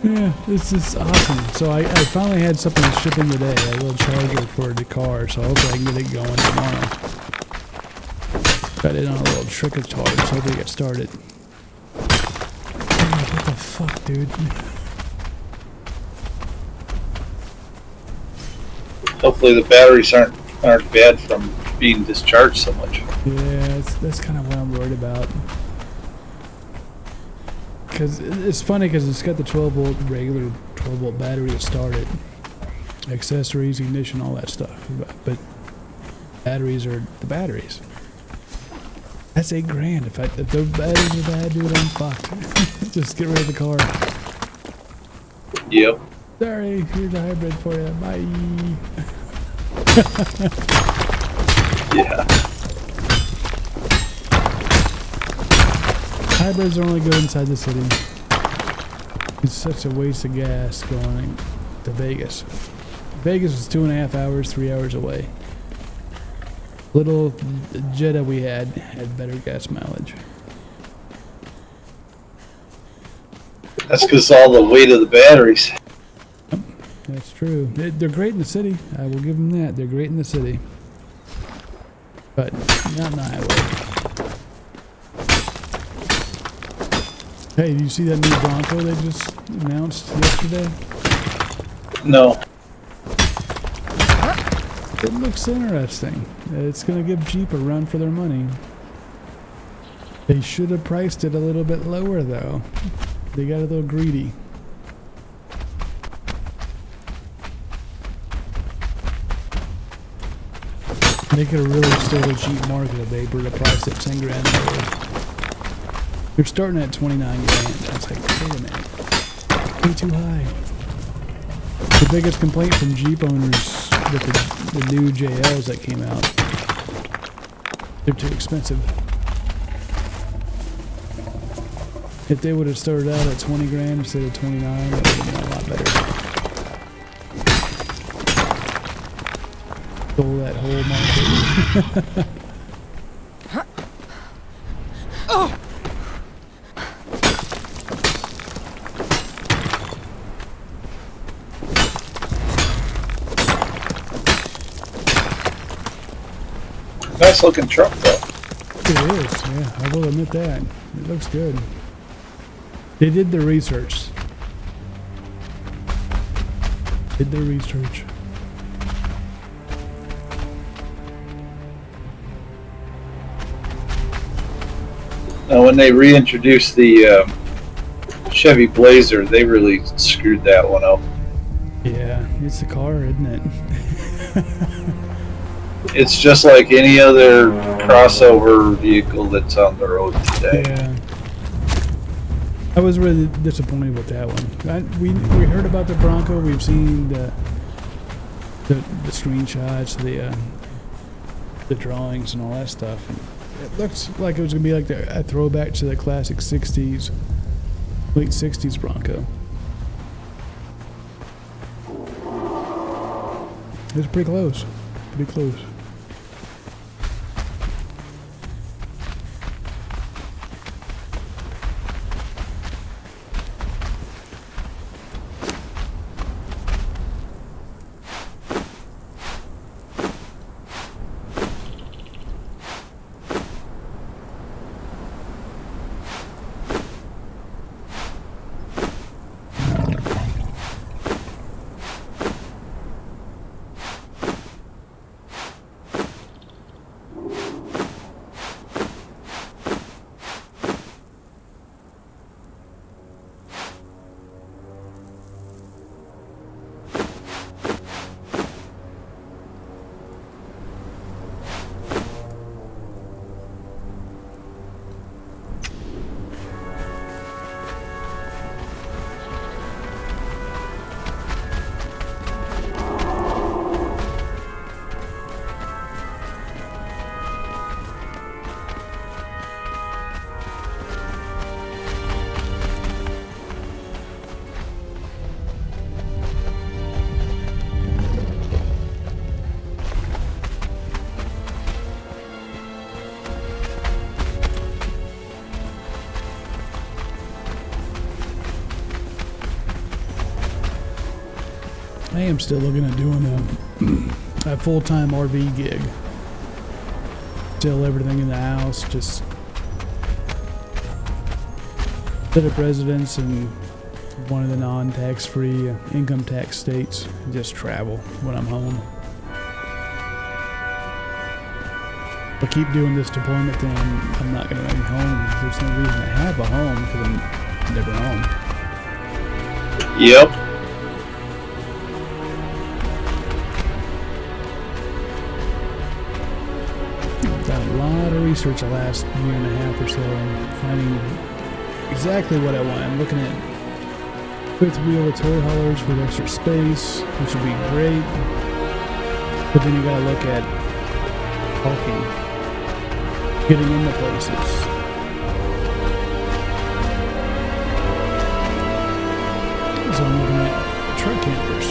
Yeah, this is awesome. So I finally had something shipping today, a little charger for the car, so hopefully I can get it going tomorrow. Got it on a little trickle charge, so hopefully it gets started. Oh, what the fuck, dude? Hopefully the batteries aren't bad from being discharged so much. Yeah, that's kind of what I'm worried about. Because it's funny because it's got the 12-volt regular 12-volt battery to start it, accessories, ignition, all that stuff. But batteries are the batteries. That's $8,000. If the batteries are bad, dude, I'm fucked. Just get rid of the car. Yep. Sorry, here's a hybrid for you. Bye. Yeah. Hybrids are only good inside the city. It's such a waste of gas going to Vegas. Vegas is 2.5 hours, 3 hours away. Little Jetta we had better gas mileage. That's because all the weight of the batteries. That's true. They're great in the city. I will give them that. They're great in the city. But not in the highway. Hey, do you see that new Bronco they just announced yesterday? No. It looks interesting. It's going to give Jeep a run for their money. They should have priced it a little bit lower, though. They got a little greedy. They could have really stole the Jeep market if they were to price it $10,000 lower. They're starting at $29,000. That's like, wait a minute. Way too high. The biggest complaint from Jeep owners with the new JLs that came out, they're too expensive. If they would have started out at $20,000 instead of $29,000, that would have been a lot better. Stole that whole market. Nice looking truck though. It is, yeah, I will admit that. It looks good. They did their research. Now, when they reintroduced the Chevy Blazer, they really screwed that one up. Yeah, it's a car, isn't it? It's just like any other crossover vehicle that's on the road today. Yeah. I was really disappointed with that one. We heard about the Bronco. We've seen the screenshots, the drawings, and all that stuff. And it looks like it was gonna be like a throwback to the classic '60s, late '60s Bronco. It was pretty close. Pretty close. I am still looking at doing a full-time RV gig. Still everything in the house, just set up residence in one of the non-tax-free income tax states. Just travel when I'm home. If I keep doing this deployment thing, I'm not going to be home. There's no reason to have a home because I'm never home. Yep. Done a lot of research the last year and a half or so on finding exactly what I want. I'm looking at fifth wheel toy haulers with extra space, which would be great. But then you gotta look at parking, getting into places. So I'm looking at truck campers,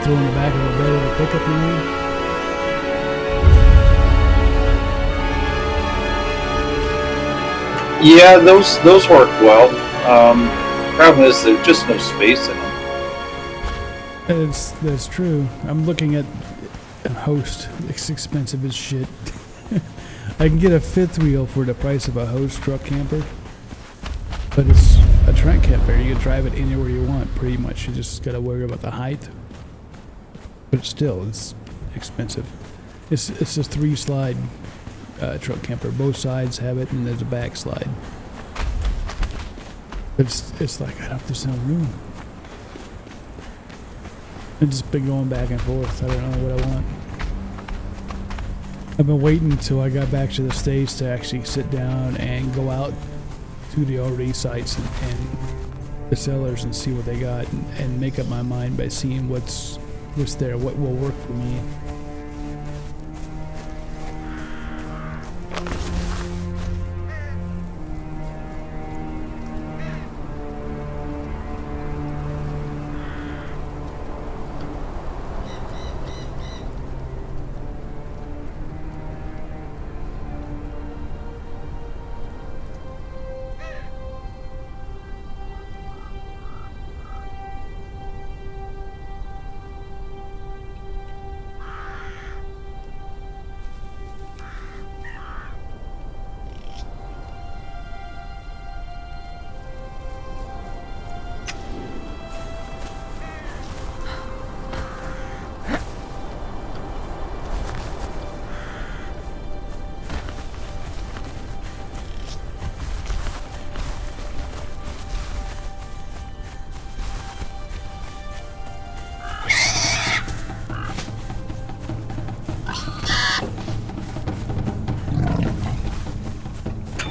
throw in the back of a bed of a pickup line. Yeah, those work well. Problem is there's just no space in them. That's true. I'm looking at a host. It's expensive as shit. I can get a fifth wheel for the price of a host truck camper, but it's a truck camper. You can drive it anywhere you want, pretty much. You just gotta worry about the height. But still, it's expensive. It's a 3-slide truck camper. Both sides have it, and there's a back slide. It's like I don't have to sell room. I've just been going back and forth. I don't know what I want. I've been waiting until I got back to the States to actually sit down and go out to the RV sites and the sellers and see what they got and make up my mind by seeing what's there, what will work for me.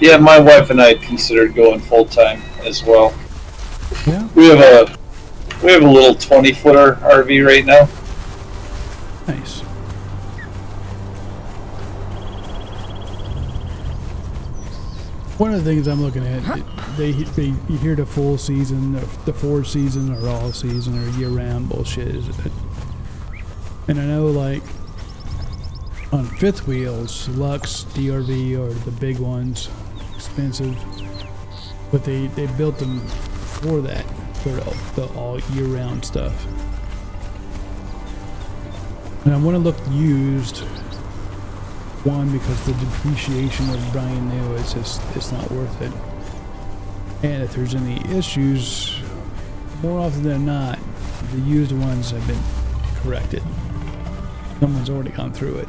Yeah, my wife and I considered going full time as well. Yeah. We have a little 20-footer RV right now. Nice. One of the things I'm looking at, you hear the full season, the 4 season, or all season, or year-round bullshit. And I know, like, on fifth wheels, Lux, DRV, or the big ones, expensive, but they built them for that, for the all year-round stuff. And I want to look used. One, because the depreciation of brand new, it's not worth it. And if there's any issues, more often than not, the used ones have been corrected. Someone's already gone through it.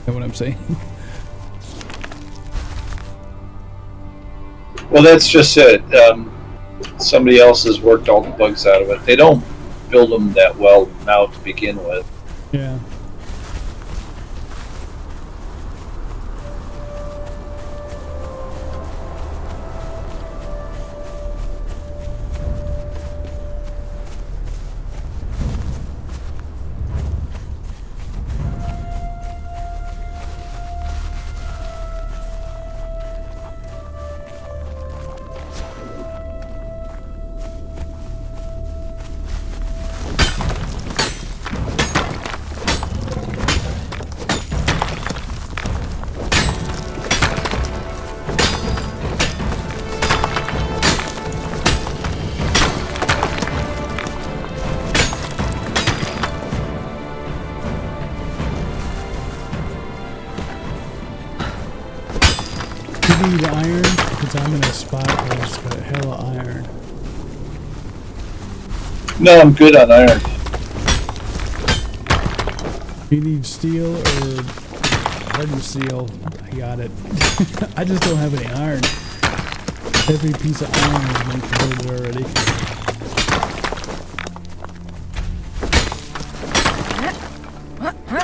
Know what I'm saying? Well, that's just it. Somebody else has worked all the bugs out of it. They don't build them that well now to begin with. Yeah. a spot where it's got hella iron. No, I'm good on iron. You need steel or hardened steel. I got it. I just don't have any iron. Every piece of iron is been converted already.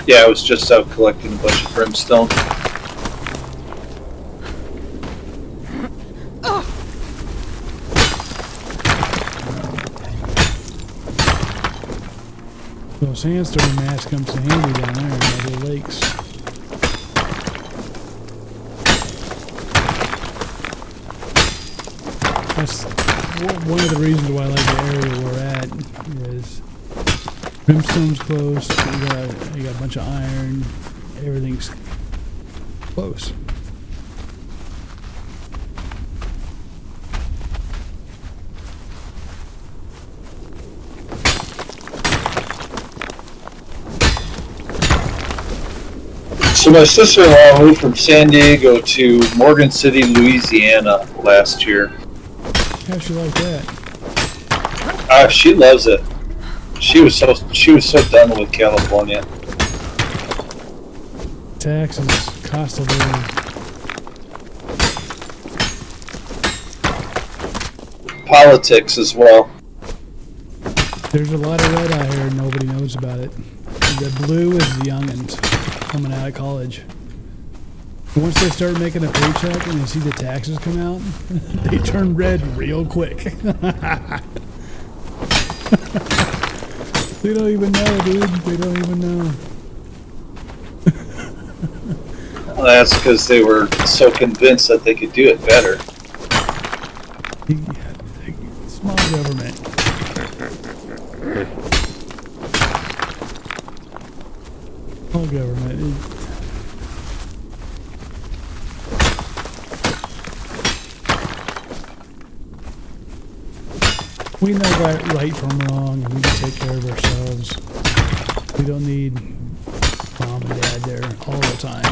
Yeah, I was just out collecting a bunch of brimstone. So sandstorm mass comes in handy down there in the lakes. That's one of the reasons why I like the area we're at is brimstone's close, you got a bunch of iron, everything's close. So my sister-in-law moved from San Diego to Morgan City, Louisiana last year. How'd you like that? She loves it. She was so done with California. Taxes, cost of living. Politics as well. There's a lot of red out here and nobody knows about it. The blue is the youngins coming out of college. Once they start making a paycheck and they see the taxes come out, they turn red real quick. They don't even know, dude. They don't even know. Well, that's because they were so convinced that they could do it better. Small government. Small government. We know right from wrong, and we can take care of ourselves. We don't need mom and dad there all the time.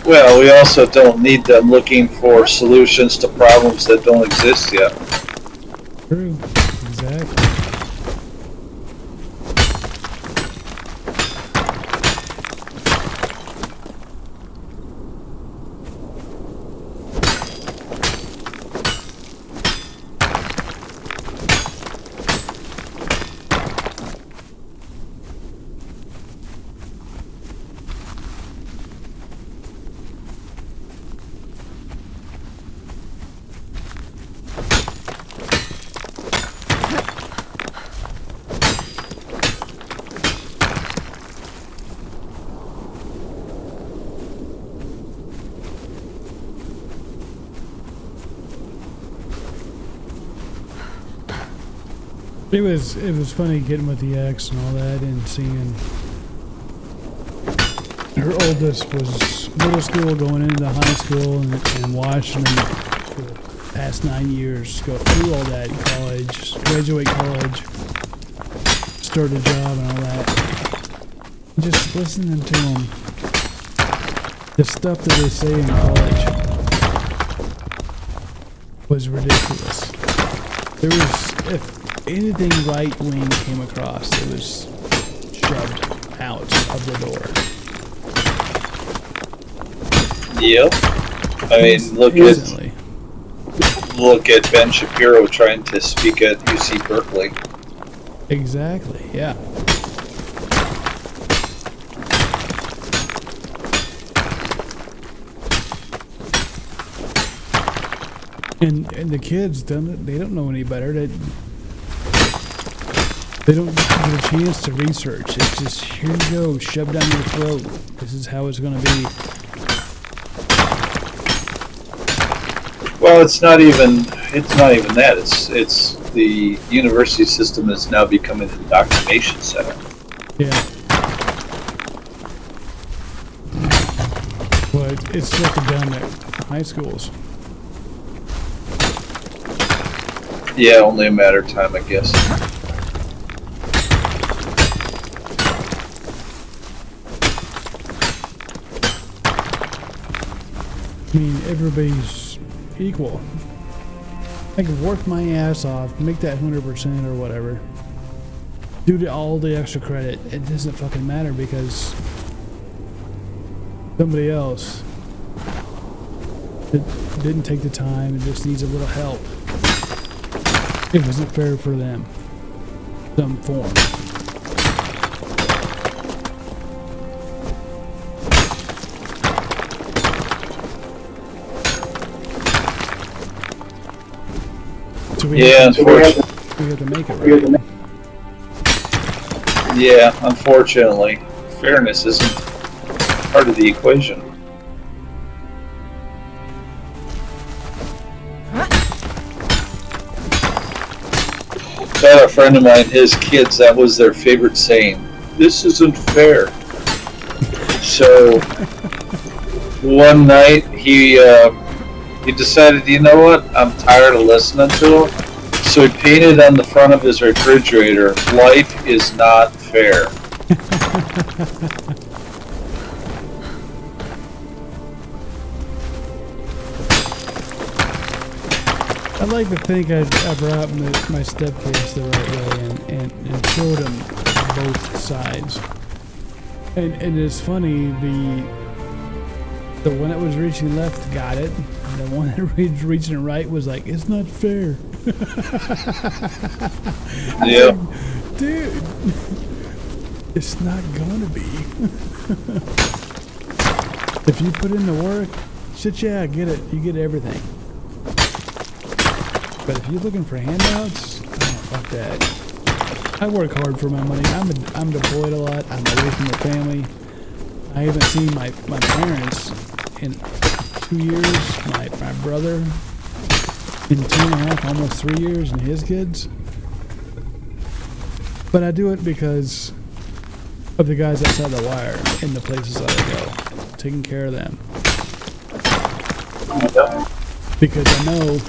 Well, we also don't need them looking for solutions to problems that don't exist yet. True. Exactly. It was funny getting with the ex and all that and seeing her oldest was middle school going into high school and watching them for the past 9 years go through all that in college, graduate college, start a job and all that. Just listening to them, the stuff that they say in college was ridiculous. There was, if anything right wing came across, it was shoved out of the door. Yep. I mean, look at Ben Shapiro trying to speak at UC Berkeley. Exactly. Yeah. And the kids they don't know any better. They don't get a chance to research. It's just, here you go, shoved down your throat. This is how it's going to be. Well, it's not even that. It's the university system is now becoming an indoctrination center. Yeah. Well, it's what they've done at high schools. Yeah, only a matter of time, I guess. I mean, everybody's equal. I can work my ass off, make that 100% or whatever. Do all the extra credit. It doesn't fucking matter because somebody else didn't take the time and just needs a little help. It wasn't fair for them. Some form. So we have to make it right. Yeah, unfortunately, fairness isn't part of the equation. I had a friend of mine, his kids, that was their favorite saying. This isn't fair. So one night he decided, you know what? I'm tired of listening to him. So he painted on the front of his refrigerator, "Life is not fair." I'd like to think I brought my stepkids the right way and showed them both sides. And it's funny, the one that was reaching left got it, and the one that was reaching right was like, it's not fair. Yeah. Like, dude, it's not gonna be. If you put in the work, shit, yeah, I get it. You get everything. But if you're looking for handouts, oh, fuck that. I work hard for my money. I'm deployed a lot. I'm away from the family. I haven't seen my parents in 2 years. My brother in 2.5, almost 3 years, and his kids. But I do it because of the guys outside the wire in the places that I go, taking care of them. Because I know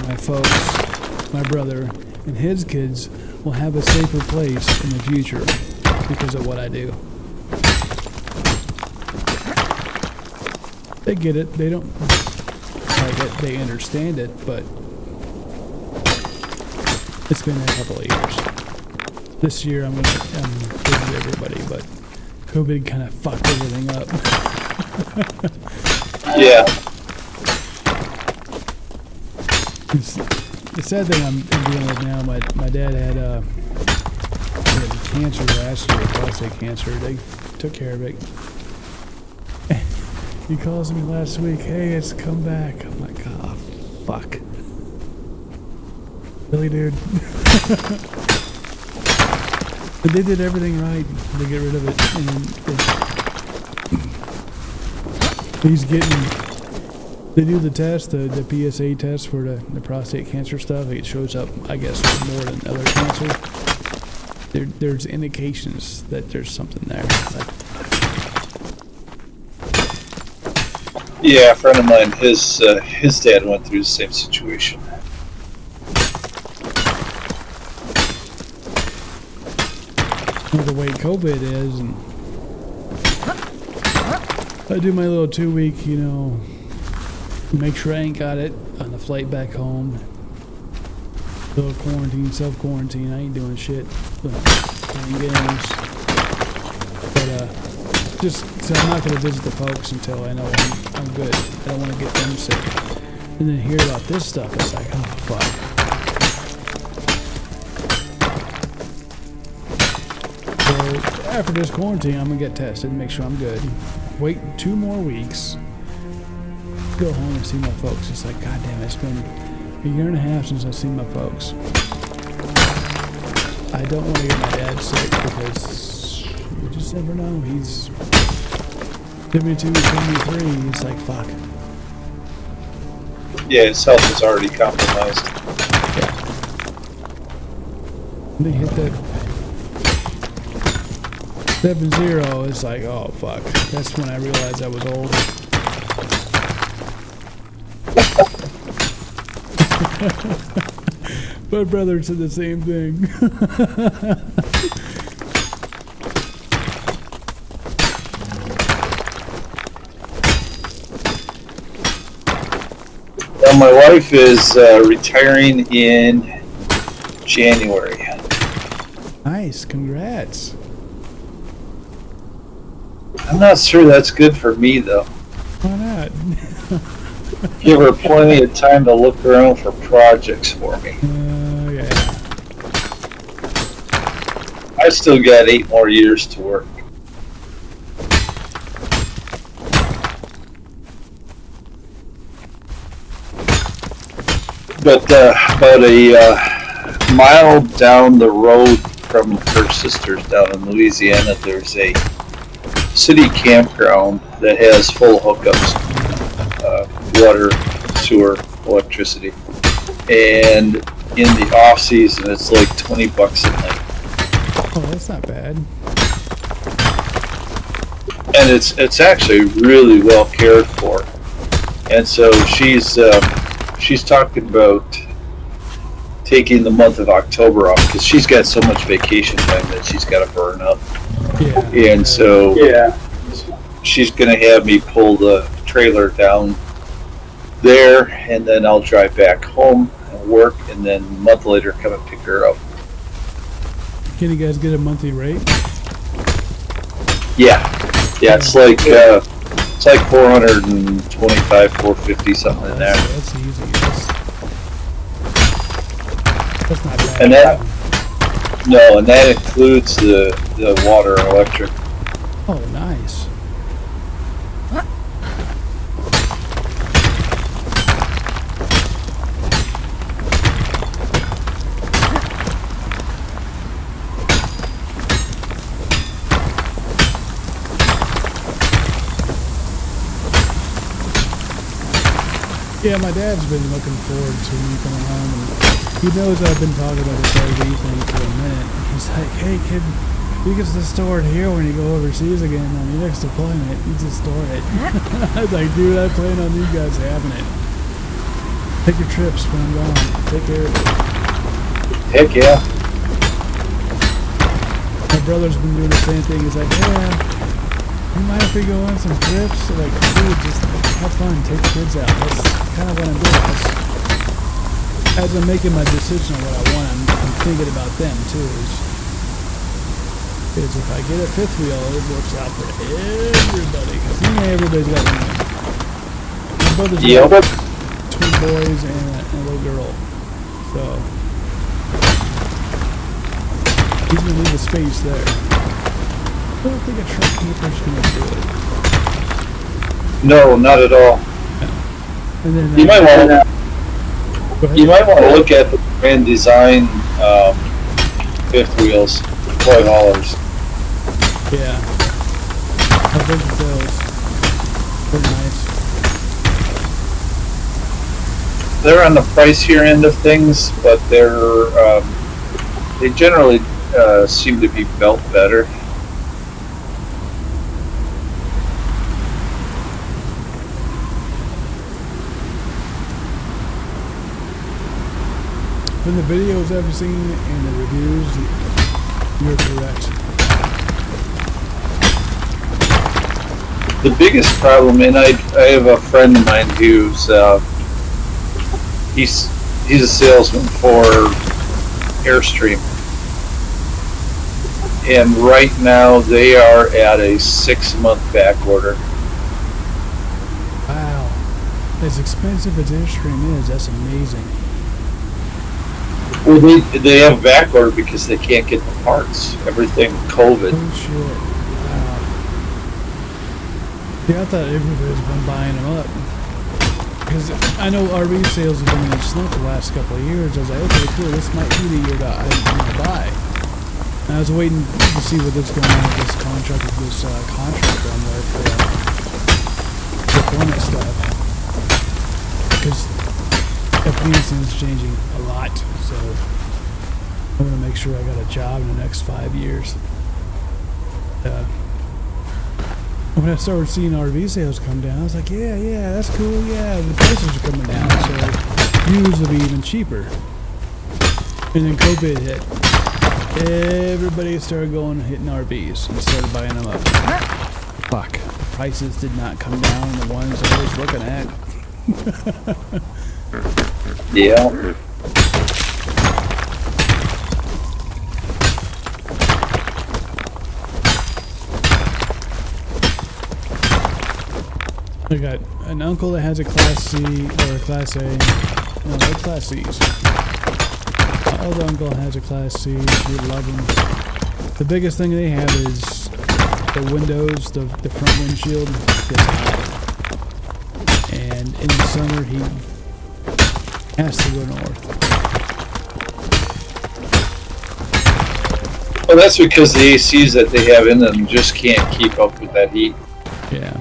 my folks, my brother, and his kids will have a safer place in the future because of what I do. They get it. They don't like it. They understand it, but it's been a couple of years. This year I'm visit everybody, but COVID kind of fucked everything up. Yeah. The sad thing I'm dealing with now, my dad had cancer last year, prostate cancer. They took care of it. He calls me last week, hey, it's come back. I'm like, oh, fuck. Really, dude? But they did everything right to get rid of it. And he's getting... They do the test, the PSA test for the prostate cancer stuff. It shows up, I guess, more than other cancer. There's indications that there's something there. Yeah, a friend of mine, his dad went through the same situation. Well, the way COVID is, and I do my little 2-week, make sure I ain't got it on the flight back home. Little quarantine, self-quarantine. I ain't doing shit. Playing games. But, just, so I'm not going to visit the folks until I know I'm good. I don't want to get them sick. And then hear about this stuff, it's like, oh, fuck. So, after this quarantine, I'm going to get tested and make sure I'm good. Wait 2 more weeks. Go home and see my folks. It's like, God damn, it's been a year and a half since I've seen my folks. I don't want to get my dad sick because you just never know. He's 72, 73. It's like, fuck. Yeah, his health is already compromised. Yeah. They hit that 7-0. It's like, oh, fuck. That's when I realized I was old. My brother said the same thing. Well, my wife is retiring in January. Nice, congrats. I'm not sure that's good for me, though. Why not? Give her plenty of time to look around for projects for me. Yeah. I still got 8 more years to work. But about a mile down the road from her sister's down in Louisiana, there's a city campground that has full hookups, water, sewer, electricity, and in the off season it's like $20 a night. Oh, that's not bad. And it's actually really well cared for. And so she's talking about taking the month of October off because she's got so much vacation time that she's got to burn up. Yeah. And so she's going to have me pull the trailer down there, and then I'll drive back home and work, and then a month later come and pick her up. Can you guys get a monthly rate? Yeah, it's like 425, 450, something in there. That's easy. That's not bad. And that includes the water and electric. Oh, nice. Yeah, my dad's been looking forward to me coming home, and he knows I've been talking about this RV thing for a minute. He's like, hey kid, you can just store it here when you go overseas again on your next deployment. You just store it. I was like, dude, I plan on you guys having it. Take your trips when I'm gone. Take care of it. Heck yeah. My brother's been doing the same thing. He's like, yeah, you mind if we go on some trips? Like, dude, just have fun, take the kids out. That's kind of what I'm doing. As I'm making my decision on what I want, I'm thinking about them too. Because if I get a fifth wheel, it works out for everybody. Because everybody's got one. My brother's got 2 boys and a little girl. So he's gonna leave a space there. I don't think a truck camper's gonna do it. No, not at all. And then You might want to look at the Grand Design fifth wheels, toy haulers. Yeah. I've looked at those. They're nice. They're on the pricier end of things, but they generally seem to be built better. From the videos I've seen and the reviews, you're correct. The biggest problem, and I have a friend of mine who's he's a salesman for Airstream, and right now they are at a 6-month back order. Wow. As expensive as Airstream is, that's amazing. Well, they have back order because they can't get the parts. Everything COVID. Oh shit. Wow. Yeah, I thought everybody's been buying them up. Because I know RV sales have been in a slump the last couple of years. I was like, okay, cool, this might be the year that I'm going to buy. And I was waiting to see what was going on with this contract I'm with for deployment stuff. Because Afghanistan's changing a lot, so I want to make sure I got a job in the next 5 years. When I started seeing RV sales come down, I was like, yeah, that's cool, yeah, the prices are coming down, so used will be even cheaper. And then COVID hit. Everybody started going and hitting RVs and started buying them up. Fuck. The prices did not come down, the ones I was looking at. Yeah. I got an uncle that has a Class C or a Class A. No, they're Class C's. My other uncle has a Class C. We love them. The biggest thing they have is the windows, the front windshield gets hot. And in the summer, he has to go north. Well, that's because the ACs that they have in them just can't keep up with that heat. Yeah.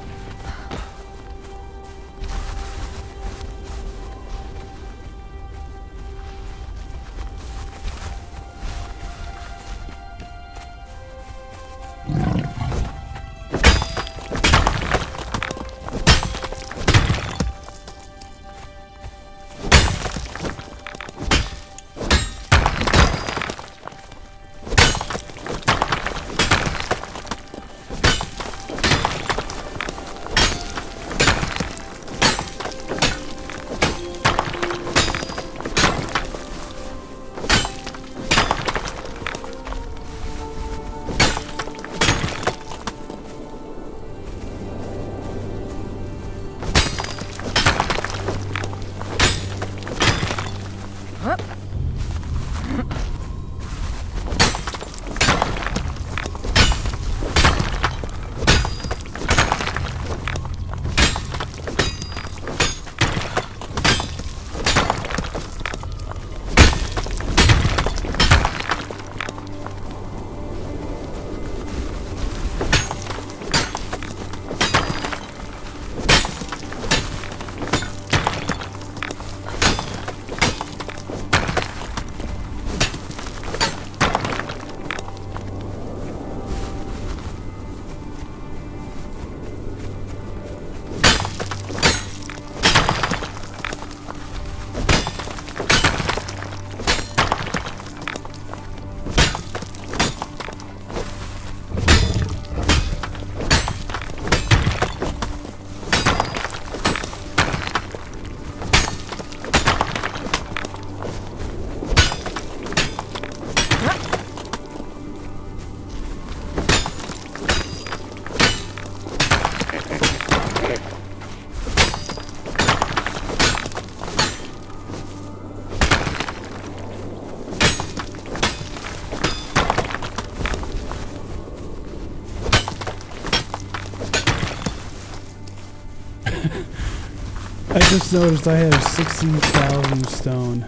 I just noticed I have 60,000 stone.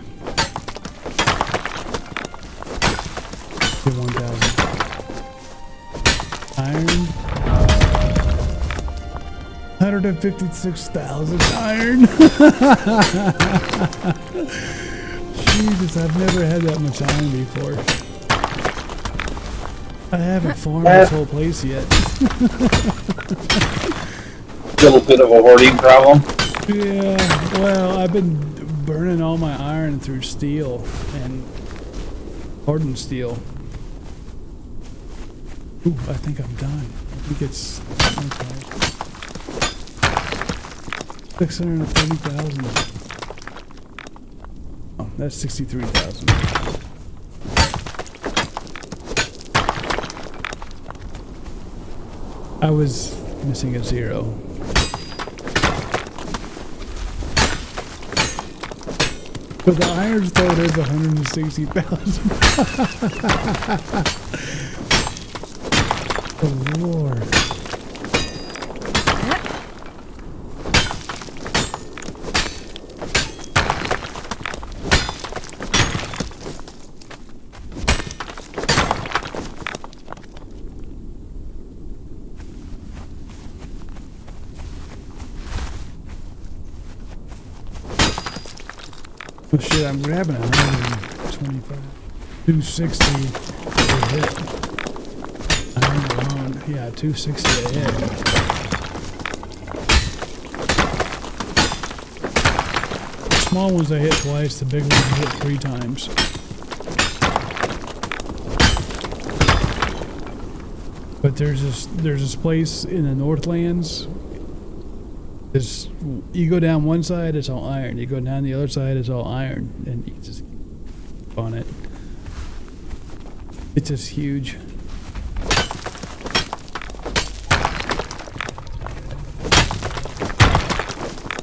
1,000. Iron. 156,000 iron. Jesus, I've never had that much iron before. I haven't farmed this whole place yet. Little bit of a hoarding problem. Yeah, well, I've been burning all my iron through steel and hardened steel. Ooh, I think I'm done. I think it's okay. 630,000. Oh, that's 63,000. I was missing a zero. But the iron stone is 160,000. Oh Lord. Oh shit, I'm grabbing 125. 260 a hit. Iron alone. Yeah, 260 a hit. The small ones I hit twice, the big ones I hit 3 times. But there's this place in the Northlands Just, you go down one side, it's all iron. You go down the other side, it's all iron. And you just keep on it. It's just huge.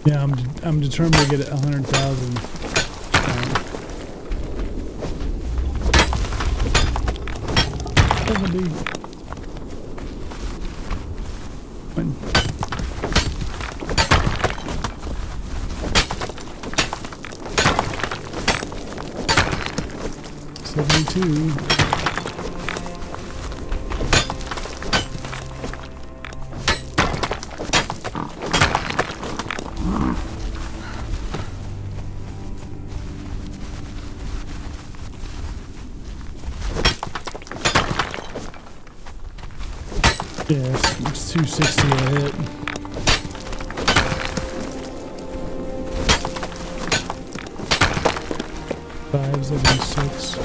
Yeah, I'm determined to get it 100,000. That would be fun. 72. Yeah, it's 260 a hit. $576.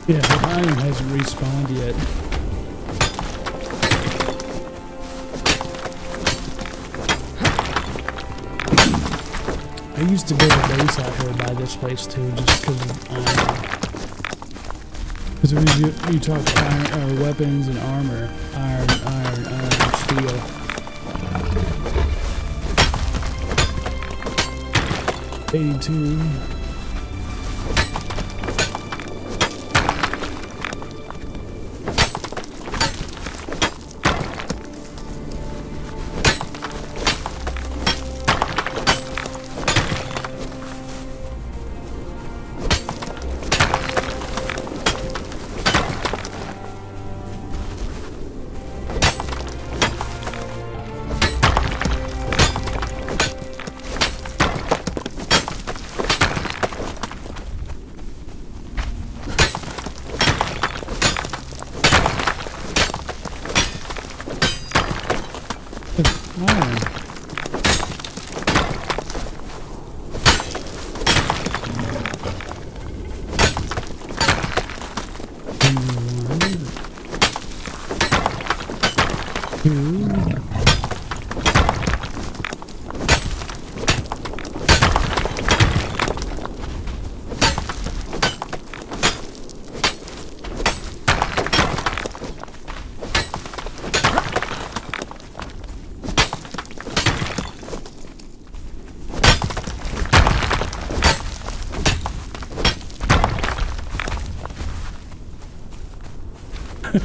Yeah, the iron hasn't respawned yet. I used to go to base out here by this place too, just because of iron. Because when you talk iron, weapons and armor, iron, steel. $82.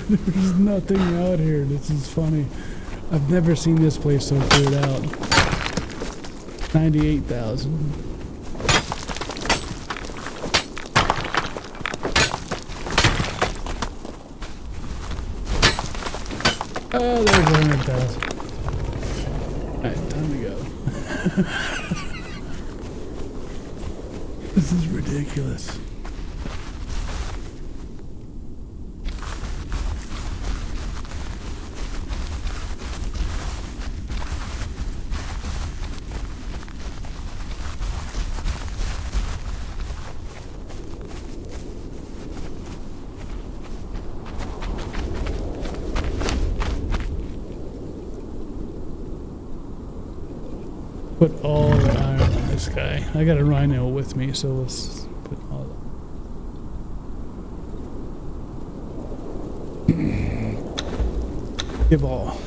There's nothing out here. This is funny. I've never seen this place so cleared out. 98,000. Oh, there's 100,000. Alright, time to go. This is ridiculous. Put all the iron on this guy. I got a rhino with me, so let's put all that. Give all.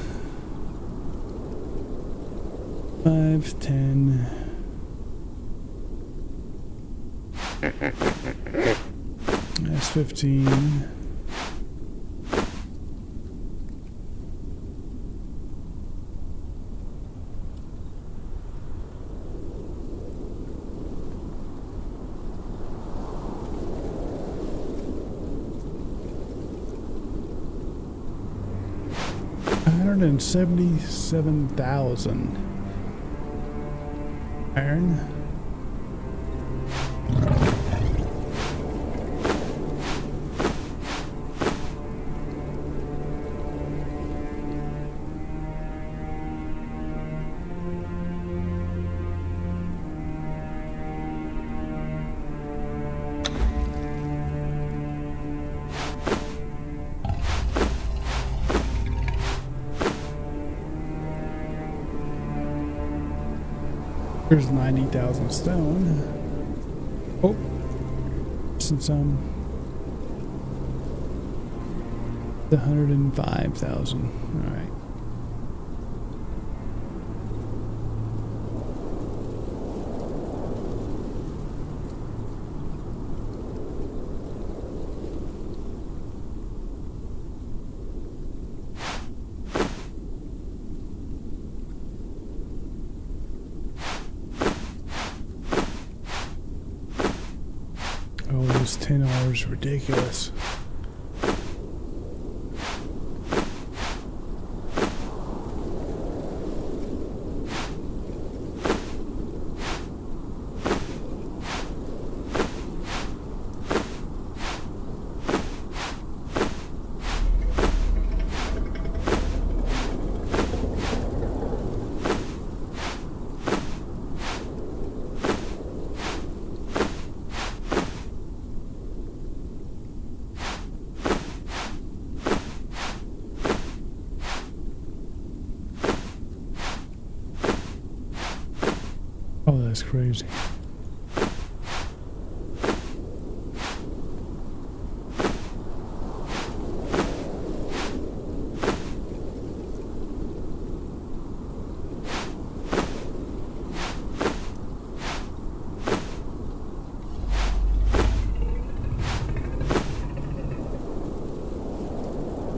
5, 10. That's 15. $177,000 iron. There's 90,000 stone. Oh, since the 105,000. All right. Oh, this 10 hours ridiculous. Oh, that's crazy.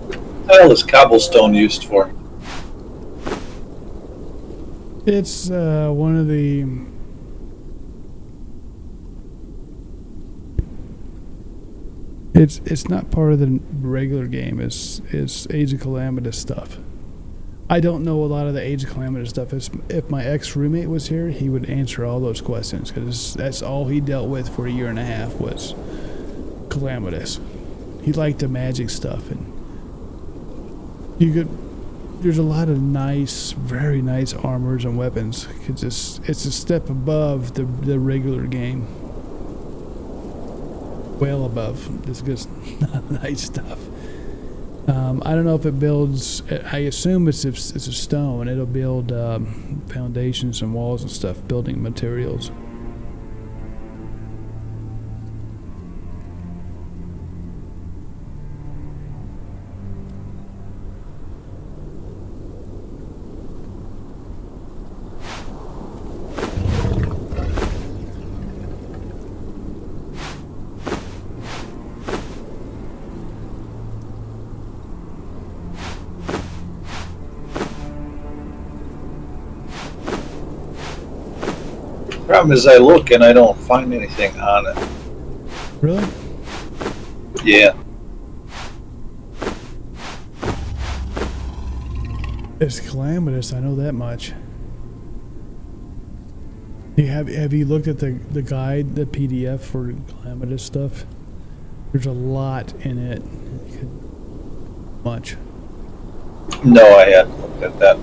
What the hell is cobblestone used for? It's one of the it's not part of the regular game. It's Age of Calamitous stuff. I don't know a lot of the Age of Calamitous stuff. If my ex-roommate was here, he would answer all those questions because that's all he dealt with for a year and a half was Calamitous. He liked the magic stuff, and there's a lot of nice, very nice armors and weapons. It's a step above the regular game. Well above. It's just nice stuff. I don't know if it builds. I assume it's a stone. It'll build foundations and walls and stuff, building materials. Problem is, I look and I don't find anything on it. Really? Yeah. It's calamitous. I know that much. Have you looked at the guide, the PDF for calamitous stuff? There's a lot in it. Much. No, I hadn't looked at that.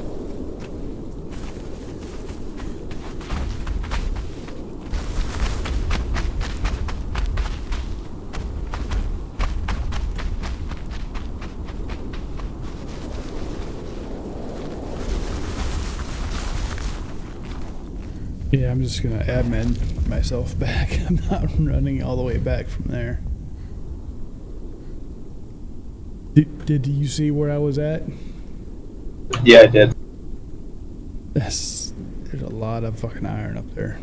Yeah, I'm just gonna admin myself back. I'm not running all the way back from there. Did you see where I was at? Yeah, I did. There's a lot of fucking iron up there.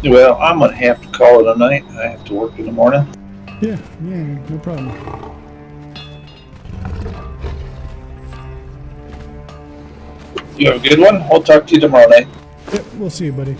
Well, I'm gonna have to call it a night. I have to work in the morning. Yeah, no problem. You have a good one. I'll talk to you tomorrow night. Yep, we'll see you, buddy.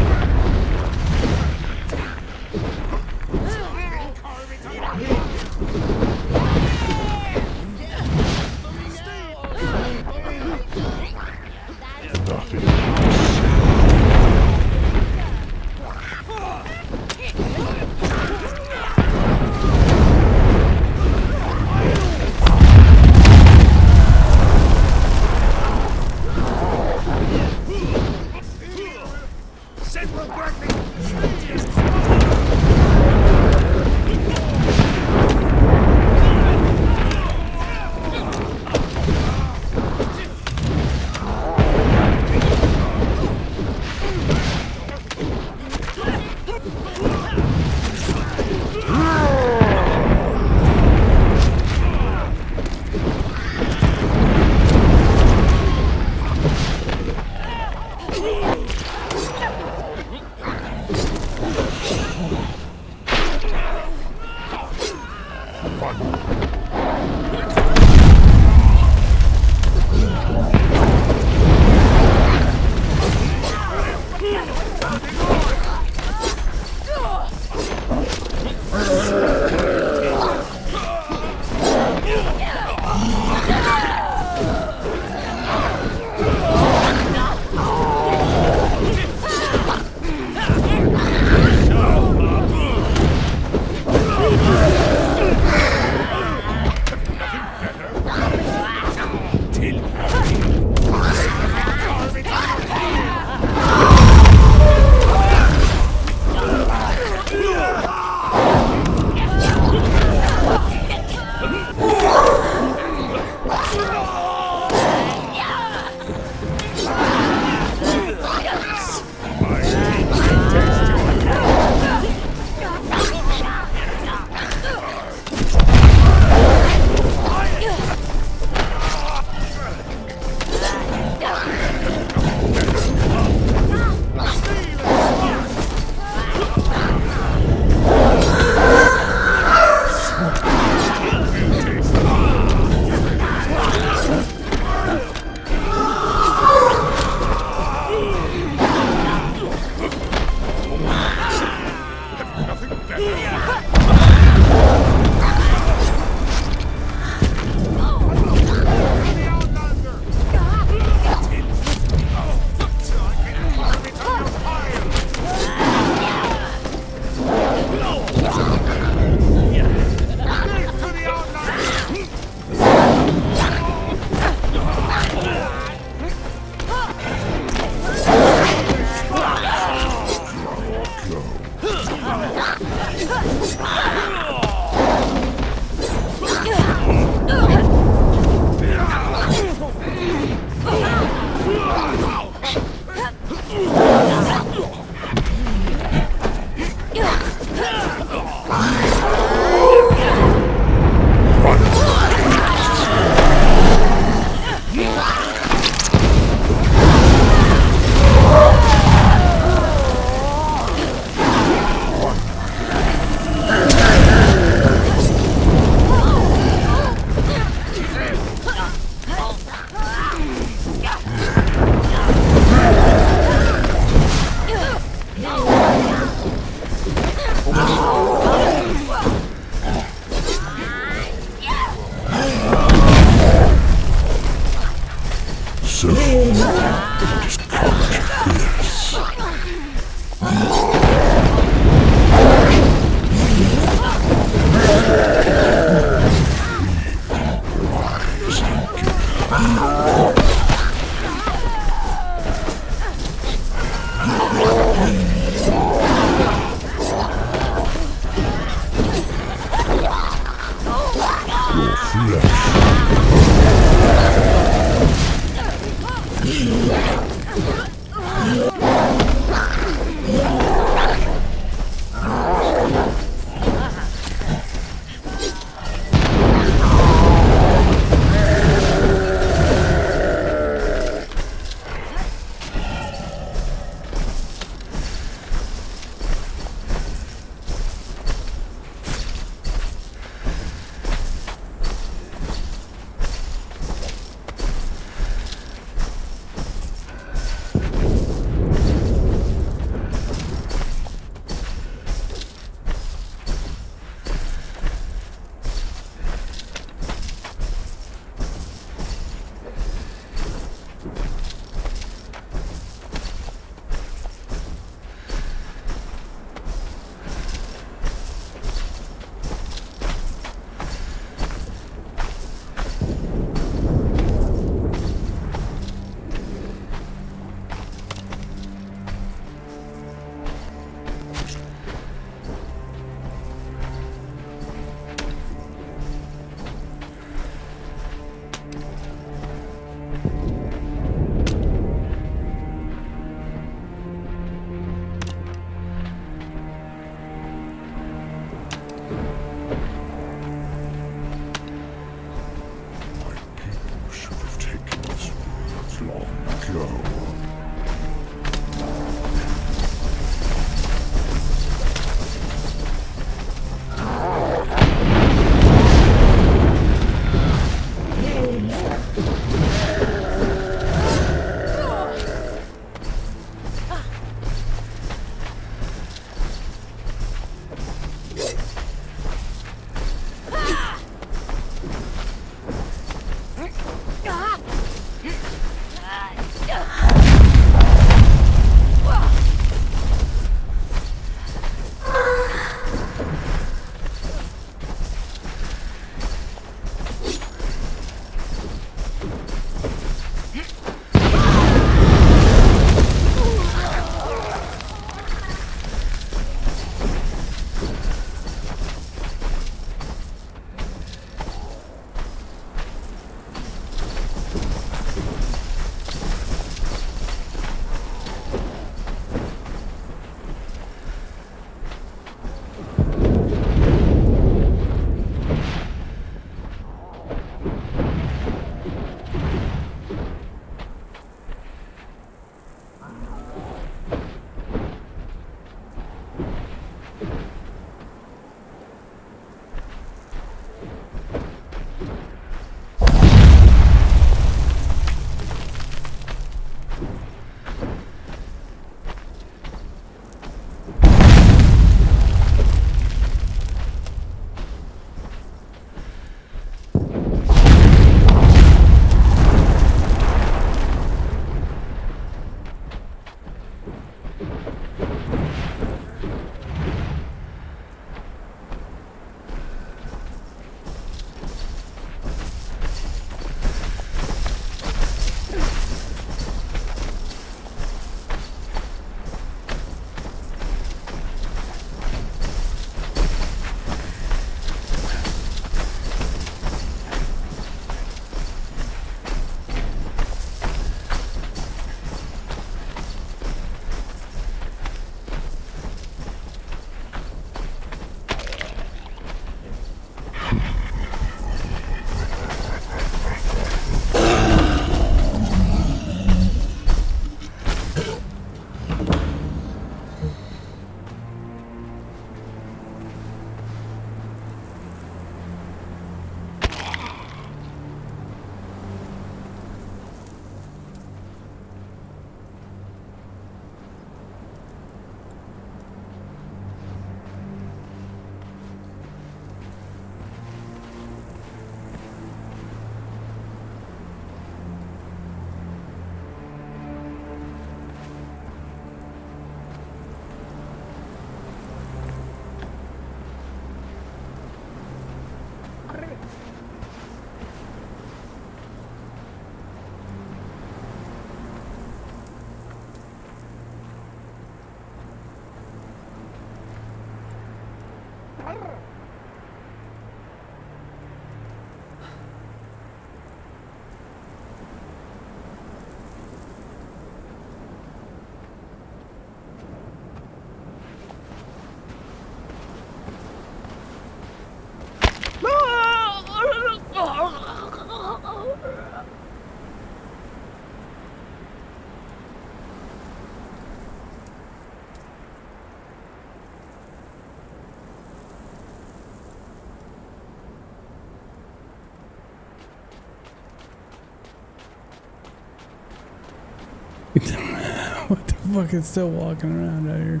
What the fuck is still walking around out here?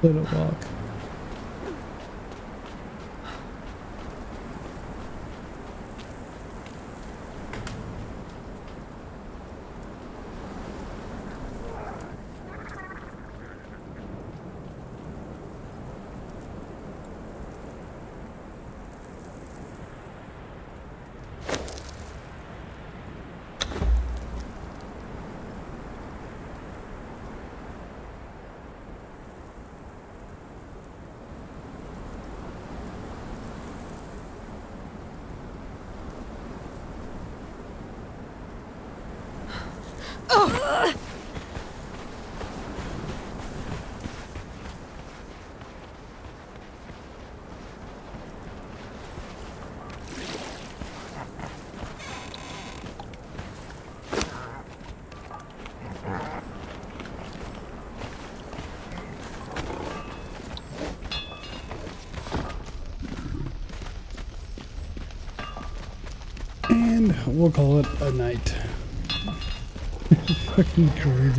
Let it walk. And we'll call it a night. Fucking crazy.